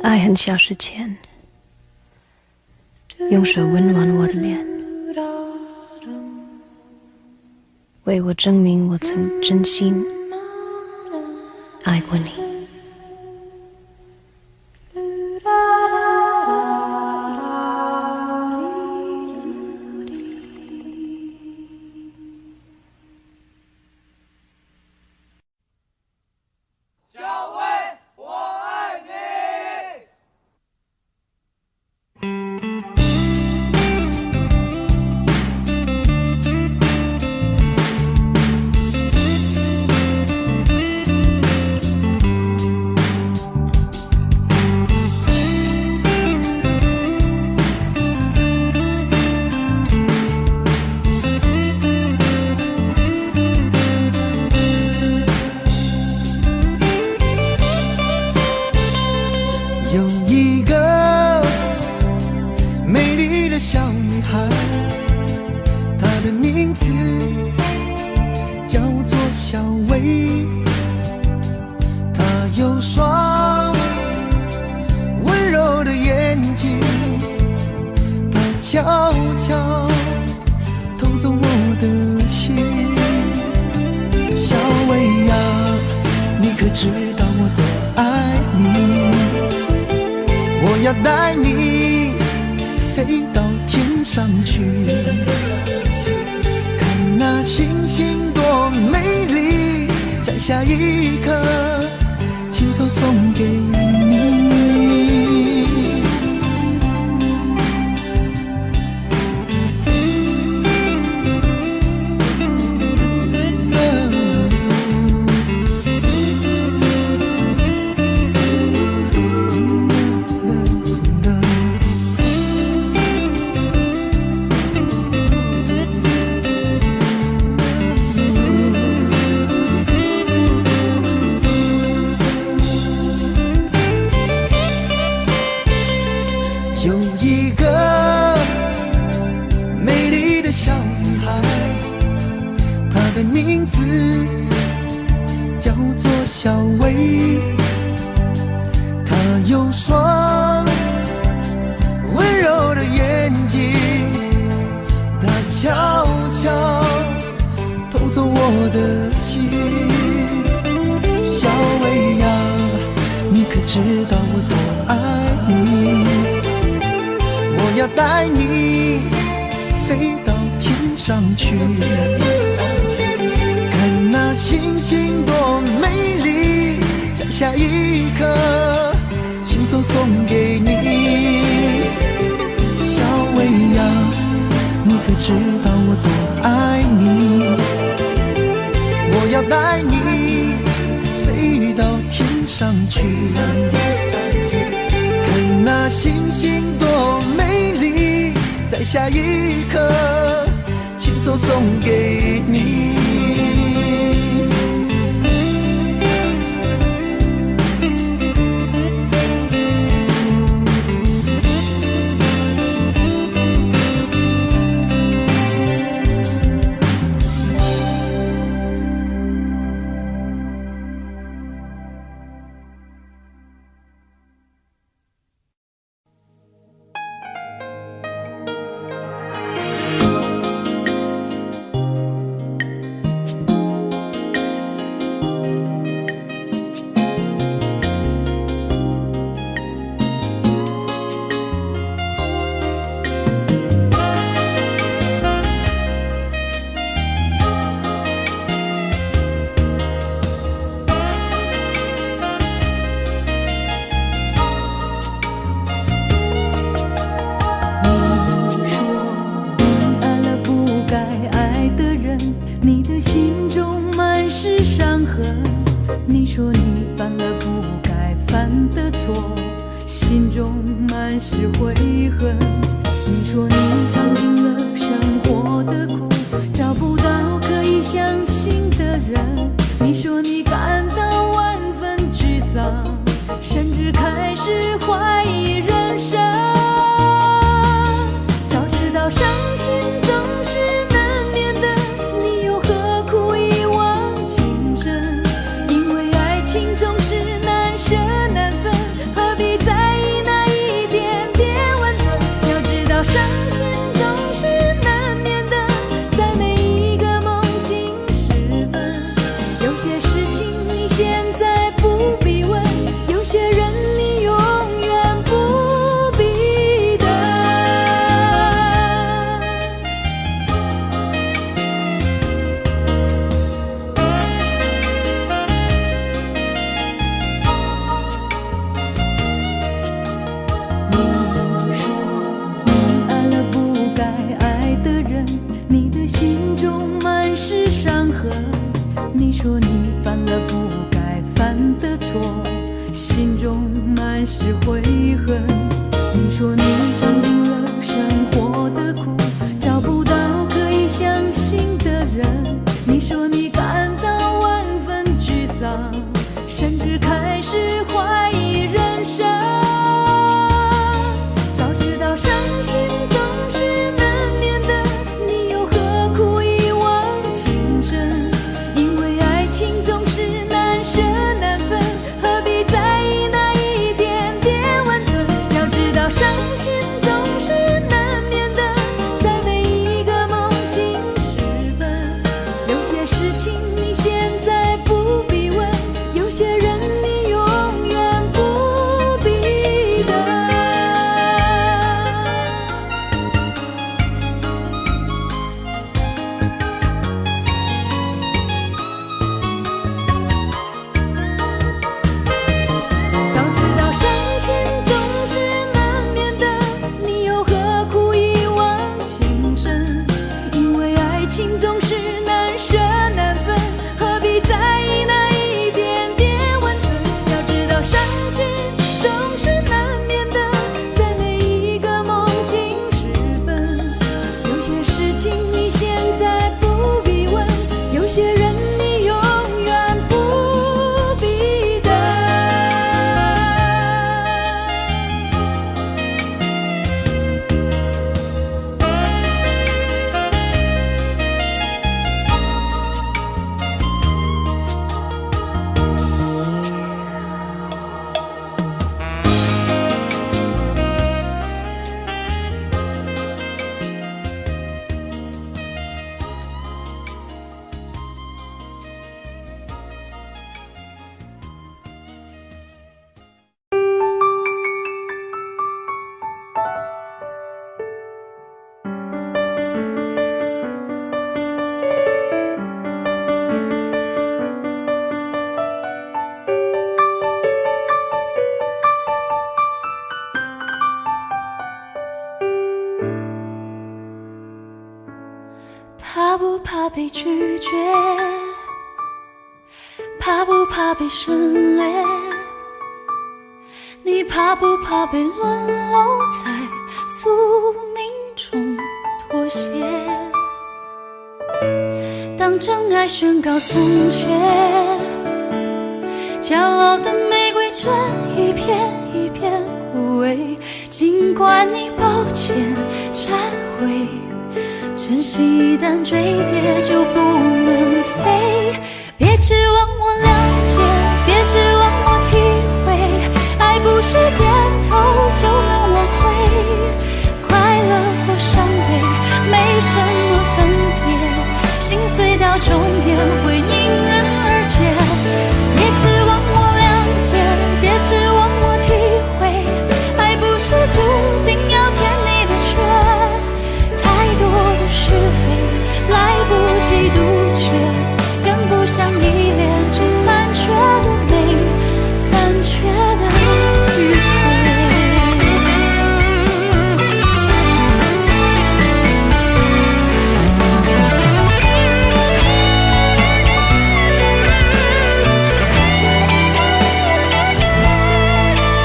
爱恨消失前，用手温暖我的脸，为我证明我曾真心爱过你。小女孩，她的名字叫做小薇。她有双温柔的眼睛，她悄悄偷走我的心。小薇呀，你可知道我多爱你？我要带你飞到天上去，看那星星多美丽，摘下一颗亲手送给你。有一个美丽的小女孩，她的名字叫做小薇。她有双温柔的眼睛，她悄悄偷走我的心。小薇呀，你可知道我多爱你？我要带你飞到天上去，看那星星多美丽，摘下一颗亲手送给你。小薇呀，你可知道我多爱你？我要带你飞到天上去，看那星星多美丽，摘下一颗亲手送给你。你说你犯了不该犯的错，心中满是悔恨。你说你尝尽了生活的苦，找不到可以相信的人。你说你感到万分沮丧，甚至开始怀疑人生。早知道伤心总是难免的，你又何苦一往情深？因为爱情总是难舍难分，何必在意那一点点怕不怕被拒绝？怕不怕被省略？你怕不怕被沦落在宿命中妥协？当真爱宣告从缺，骄傲的玫瑰正一片一片枯萎。尽管你抱歉忏悔，真心一旦坠跌就不能飞。别指望我谅解，别指望我体会，爱不是点头就能挽回。快乐或伤悲没什么分别，心碎到终点会因人而解。别指望我谅解，别指望我体会，爱不是注定要填你的缺。太多的是非来不及杜绝，跟不上依恋这残缺的美，残缺的迂回。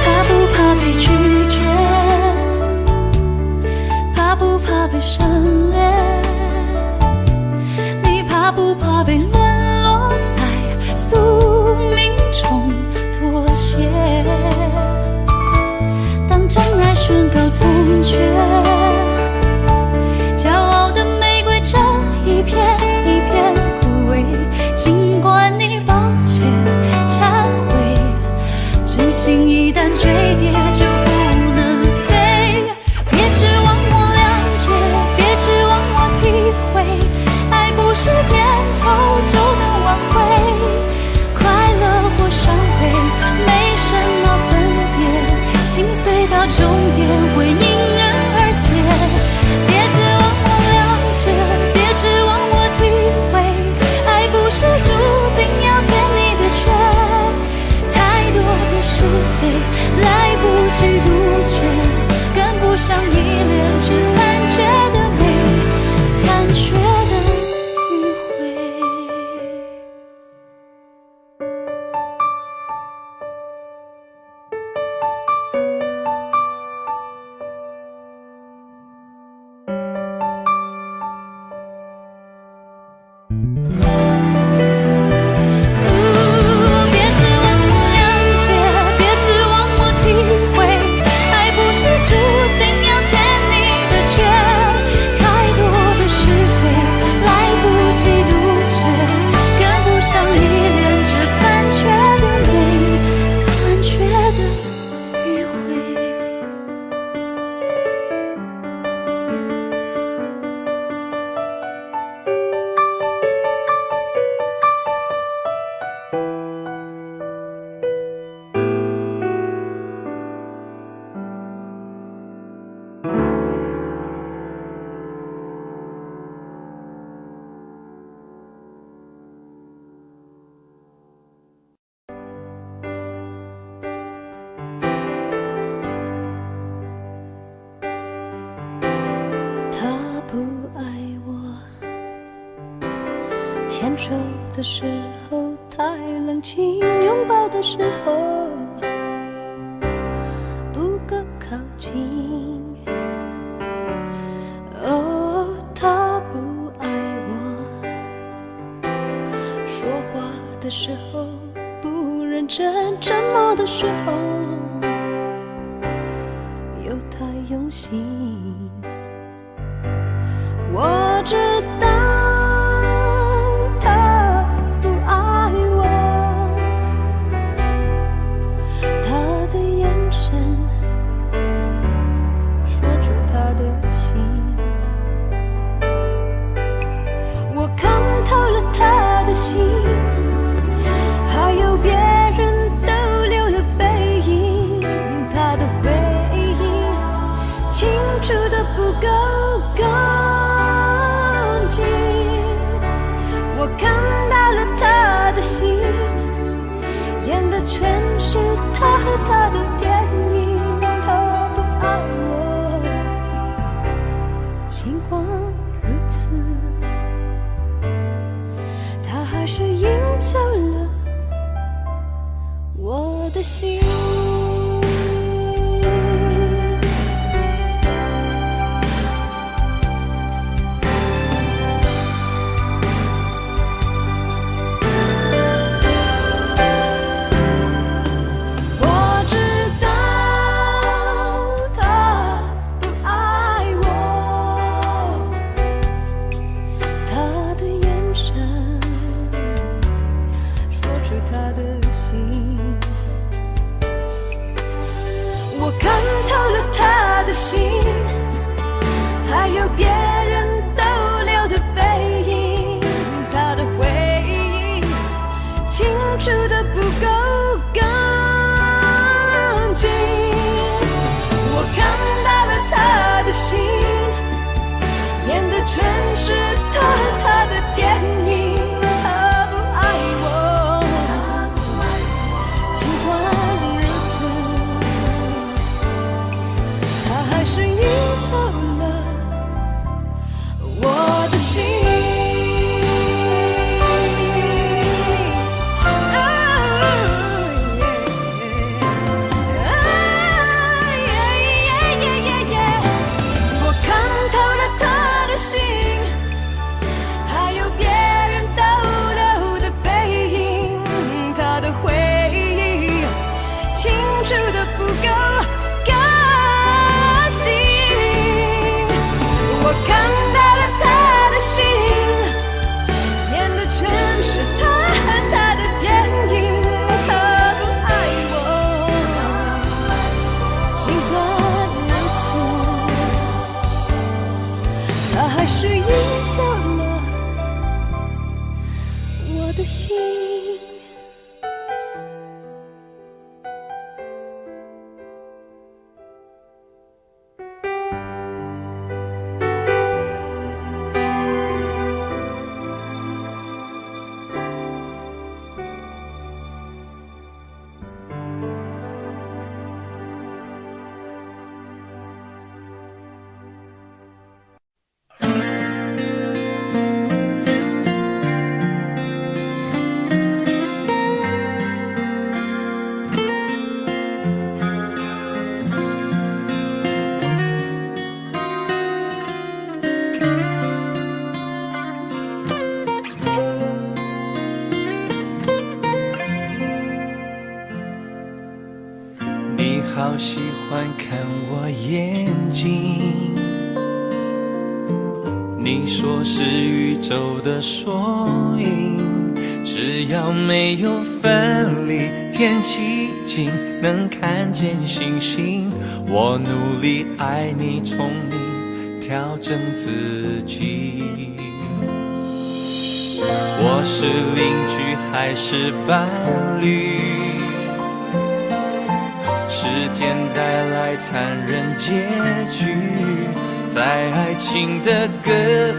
怕不怕被拒绝？怕不怕被省略？你怕不怕被沦落在宿命中妥协？当真爱宣告从缺，骄傲的玫瑰正一片一片枯萎。尽管你抱歉忏悔，真心一旦坠跌就不能飞。别指望我谅解，别指望我体会，爱不是点头就能挽回。快乐或伤悲没什么分别，心碎到终点会因人而解。别指望我谅解，别指望我体会，爱不是注定要填你的缺。太多的是非来不及杜绝，跟不上依恋这残缺的美，残缺的迂回。别指望我谅解，别指望我体会，爱不是注定要填你的缺。太多的是非来不及杜绝，跟不上依恋这残缺的美，残缺的迂回。他不爱我，牵手的时候太冷清，拥抱的时候不够靠近。哦，他不爱我，说话的时候不认真，沉默的时候又太用心。我知道他不爱我，他的眼神说出他的心。我看透了他的心，还有别人逗留的背影，他的回忆清楚的不够干净。我看到了他的心，演的全是他和他的电影。他不爱我，尽管如此，是赢走了我的心。好喜欢看我眼睛，你说是宇宙的缩影，只要没有分离，天气晴，能看见星星。我努力爱你，宠你，调整自己。我是邻居还是伴侣？时间带来残忍结局，在爱情的隔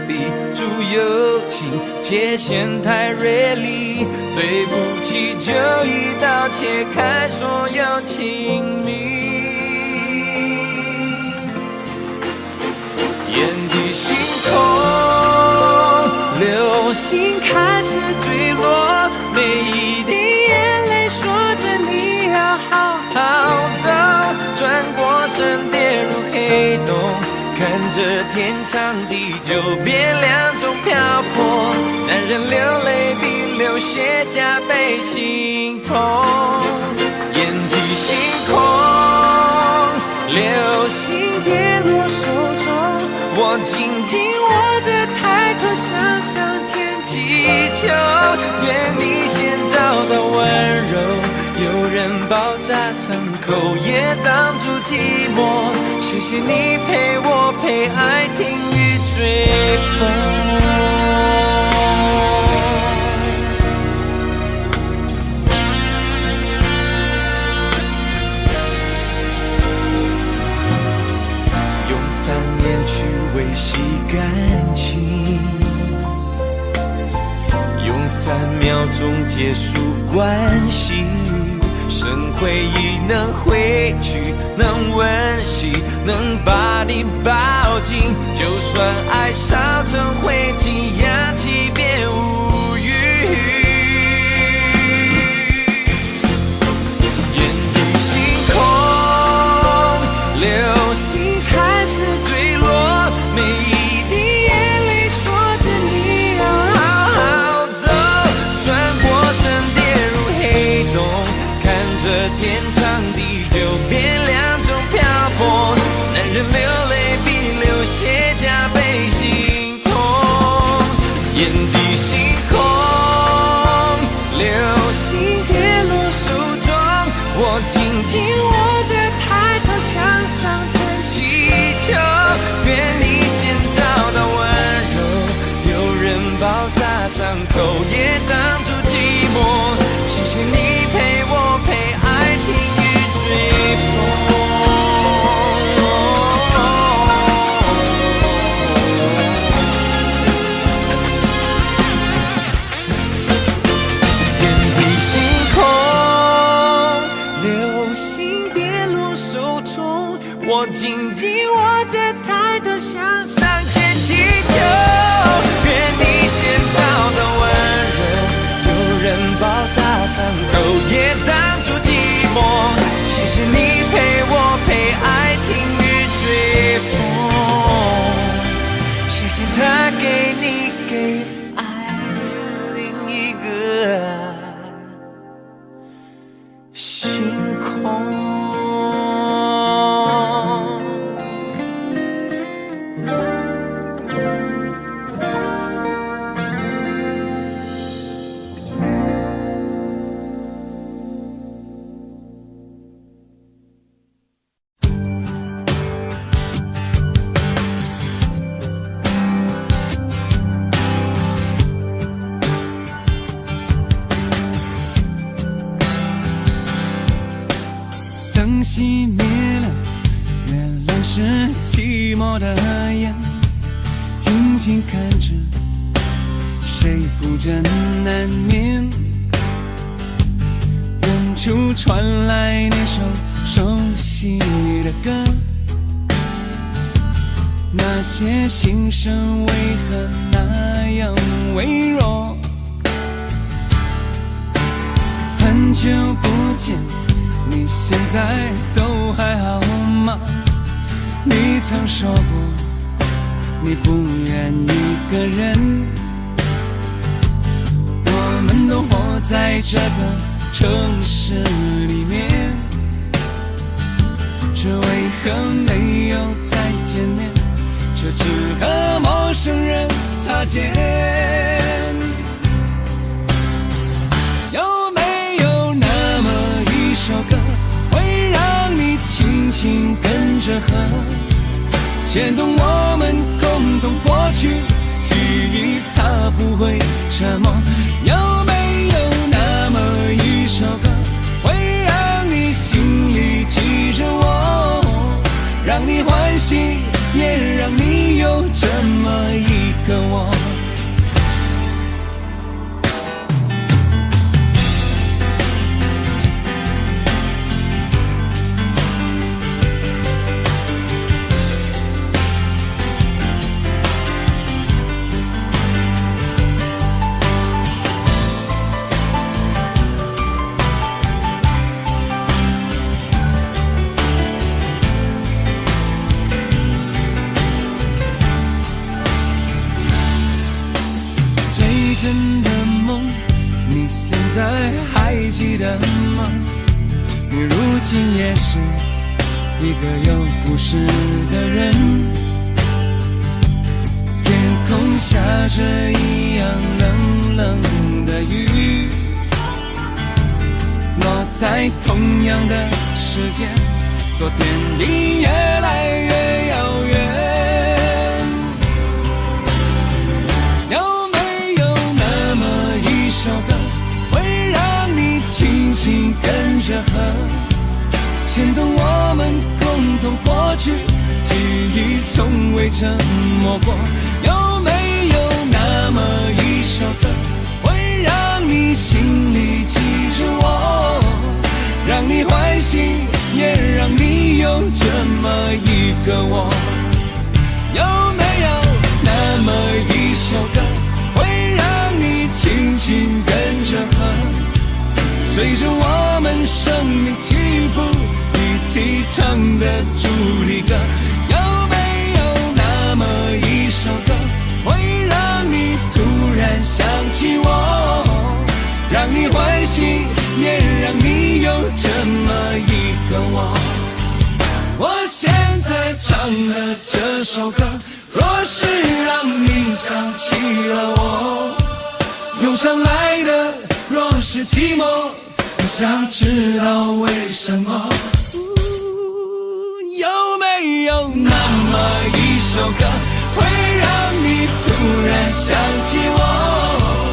壁住友情，界限太锐利，对不起就一刀切开所有亲密。眼底星空，流星开始坠落，每一滴眼泪说着你要好好走，转过身跌入黑洞，看着天长地久变两种漂泊，男人流泪比流血加倍心痛。眼底星空，流星跌落手中，我紧紧握着抬头向上天祈求，愿你先找到温柔，有人包扎伤口也挡住寂寞，谢谢你陪我陪爱听雨追风。用3年去维系感情，用3秒钟结束关系，剩回忆能回去，能温习，能把你抱紧，就算爱烧成灰烬，氧气变无语。伤口，也挡住寂寞。谢谢你陪我陪爱听雨追风。天地星空，流星跌落手中，我紧紧握着抬头向上天祈求，愿你先找到温热，有人包扎伤口，也挡住寂寞。谢谢你陪我陪爱听雨追风，谢谢他给你给爱另一个星空。灯熄灭了，月亮是寂寞的眼，静静看着，谁不真难眠。远处传来那首熟悉的歌，那些心声为何那样微弱？很久不见，你现在都还好吗？你曾说过你不愿一个人，我们都活在这个城市里面，这为何没有再见面？这只和陌生人擦肩。有没有那么一首歌，会让你轻轻跟着和，牵动我们共同过去记忆，它不会沉默。有没有那么一首歌，会让你心里记着我，让你欢喜，也让你有这么一个我。真的梦，你现在还记得吗？你如今也是一个有故事的人，天空下着一样冷冷的雨，落在同样的时间，昨天已越来越遥远。首歌会让你轻轻跟着和，牵动我们共同过去记忆，从未沉默过。有没有那么一首歌，会让你心里记着我，让你欢喜，也让你有这么一个我？有没有那么一首歌，会让你轻轻跟着和，随着我们生命起伏一起唱的主题歌？有没有那么一首歌，会让你突然想起我，让你欢喜，也让你有这么一个我？我现在唱的这首歌，若是让你想起了我，涌上来的若是寂寞，我想知道为什么。有没有那么一首歌，会让你突然想起我，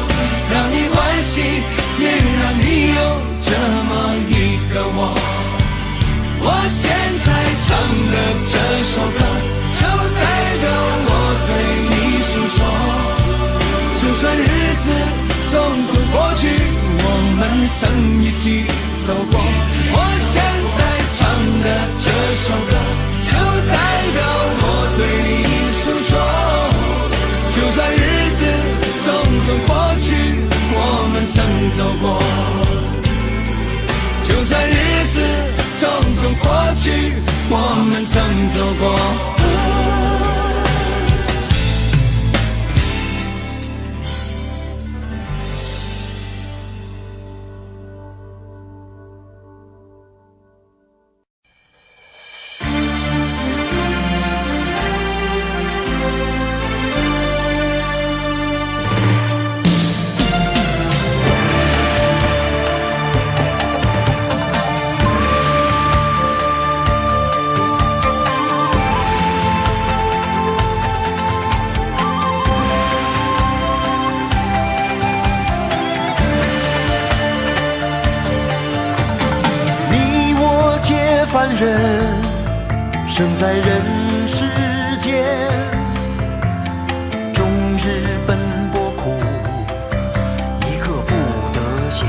曾一起走过。我现在唱的这首歌，就代表我对你诉说。就算日子匆匆过去，我们曾走过。就算日子匆匆过去，我们曾走过。凡人生在人世间，终日奔波苦，一刻不得闲。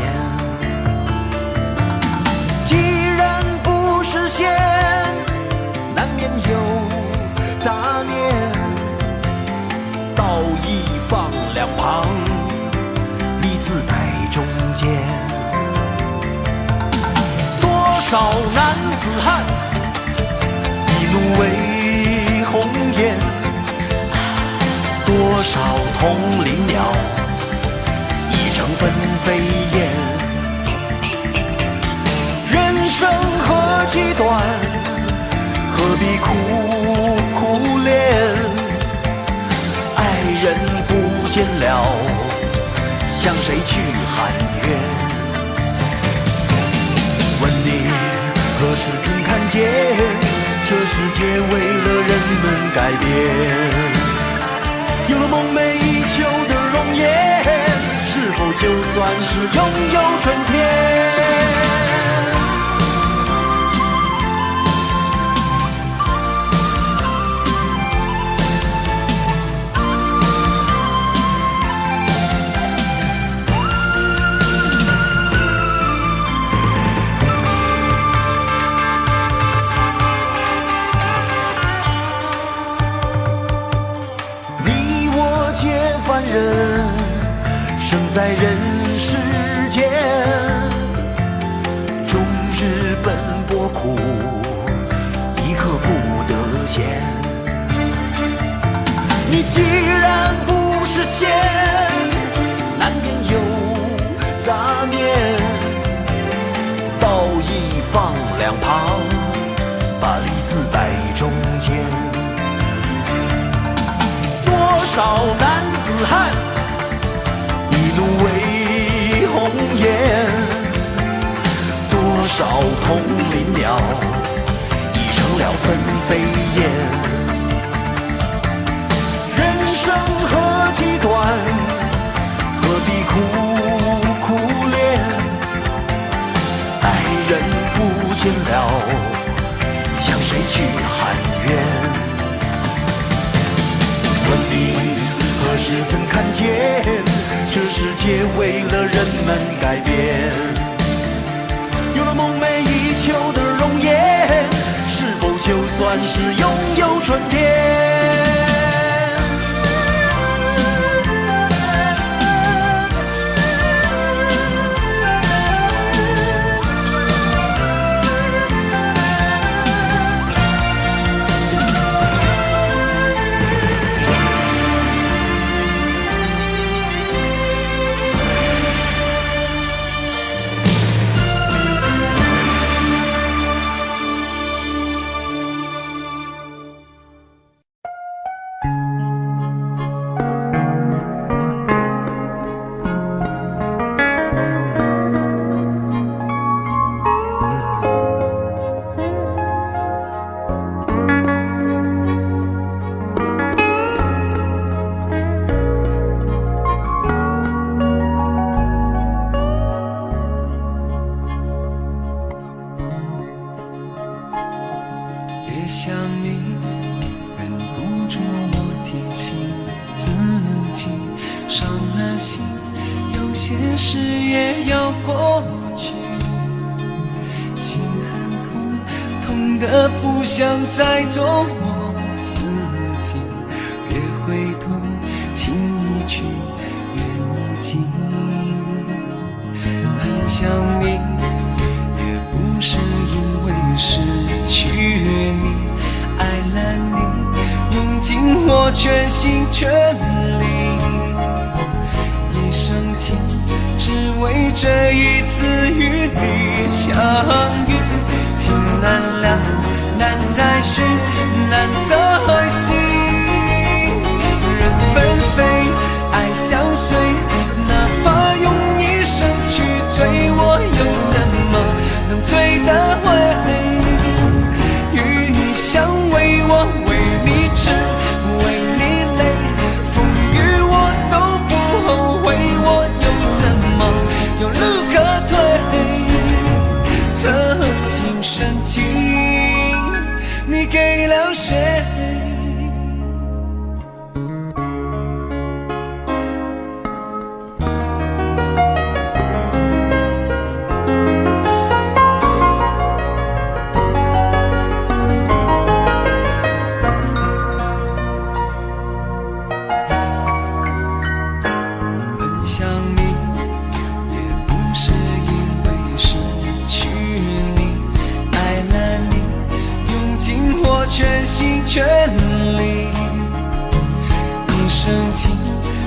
既然不实现，难免有杂念，道义放两旁，利字摆中间。多少男子汉，一怒为红颜；多少同林鸟，一成分飞燕。人生何其短，何必苦苦恋？爱人不见了，向谁去喊冤？问你何时曾看见，这世界为了人们改变？有了梦寐以求的容颜，是否就算是拥有春天？凡人生在人世间，终日奔波苦，一刻不得闲。你既然不实现，难免有杂念，道义放两旁，把利字摆中间。多少男子汉，一怒为红颜；多少同林鸟，已成了分飞燕。人生何其短，何必苦苦恋？爱人不见了，向谁去喊冤？问你何时曾看见，这世界为了人们改变？有了梦寐以求的容颜，是否就算是拥有春天？有些现实也要过去，心很痛，痛得不想再做我自己。越会痛，情已去，缘已尽。很想你，也不是因为失去你，爱了你，用尽我全心全力。一生情，只为这一次与你相遇。情难了，难再续，难再续。人纷飞，爱相随，哪怕用一生去追，我又怎么能追得回？与你相偎，我为你痴，为你累，风雨我都不后悔，我又怎么有路可退？曾经深情，你给了谁？全心全力，一生情，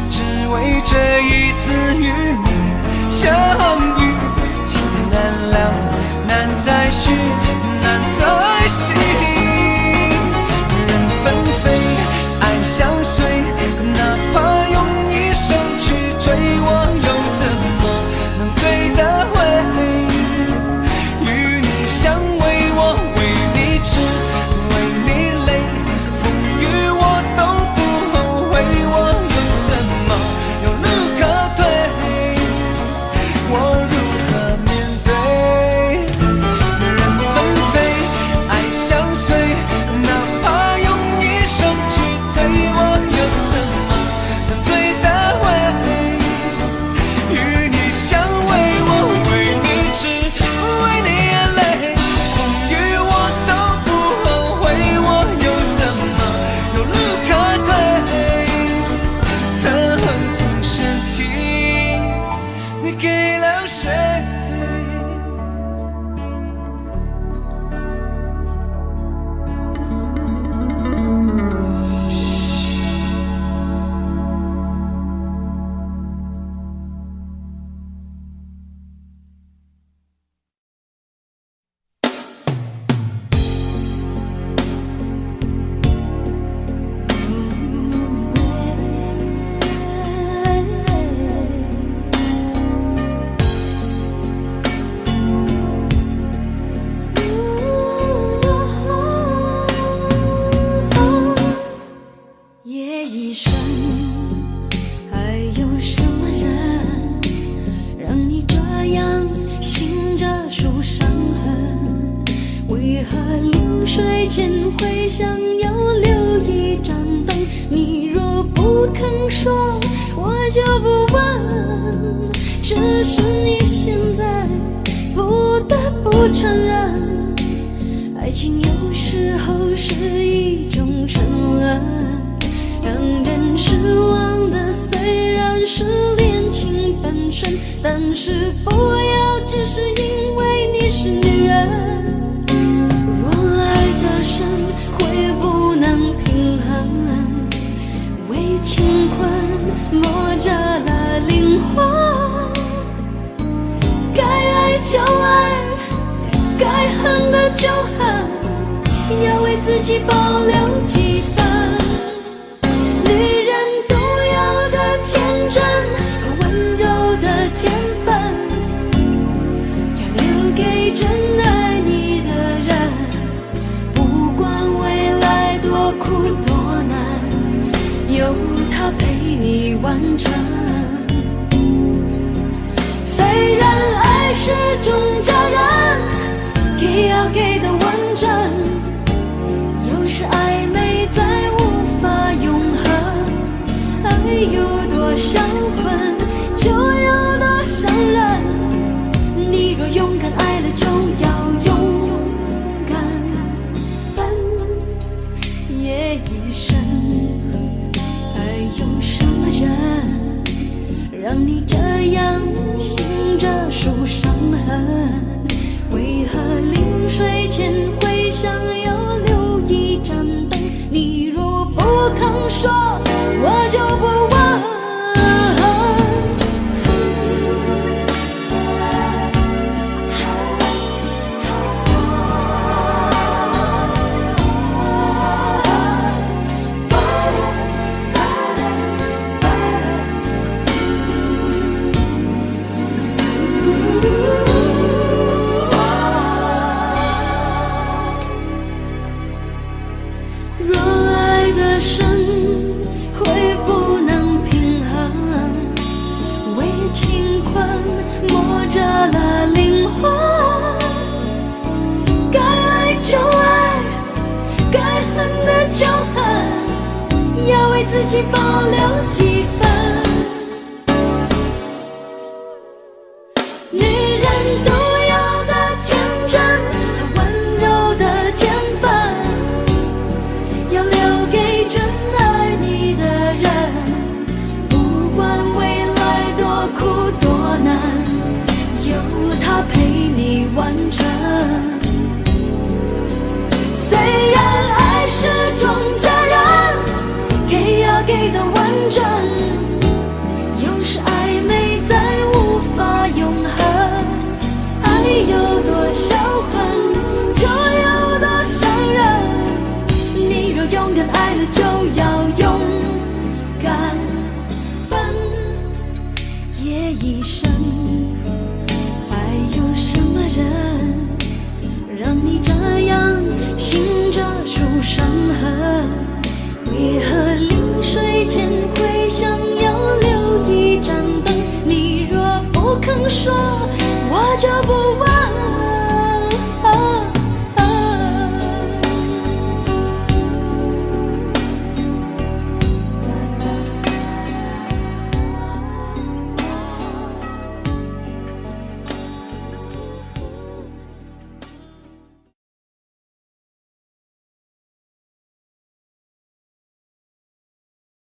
只为这一次与你相遇。情难了，难再续，难再续。人纷飞，爱相随，哪怕用一生去追，我又怎么能追得回？与你相偎，我为你痴，但是不要只是因为你是女人，若爱得深会不能平衡，为情困磨折了灵魂，该爱就爱，该恨的就恨，要为自己保留几分。女人独有的天真和温柔的天分，要留给真爱你的人，不管未来多苦多难，有他陪你完成。虽然爱是种责任，给要给的完整，有时暧昧再无法永恒，爱有多销魂，就有多伤人。你若勇敢爱了，就要勇敢分夜已深。还有什么人让你这样醒着数伤痕？为何临睡前会想要留一盏灯？你若不肯说，我就不问。若爱得深，会不能平衡，为情困磨折了灵魂。该爱就爱，该恨的就恨，要为自己保留几分。女人都有的天真和温柔的天分，要留给真爱你的人。不管未来多苦多难，有他陪你完成。虽然爱是种责任，给要给的完整，有时暧昧再无法永恒。爱有多销魂，就有多伤人。你若勇敢爱了，就要勇敢分夜已深。还有什么人让你这样醒着数伤痕？为何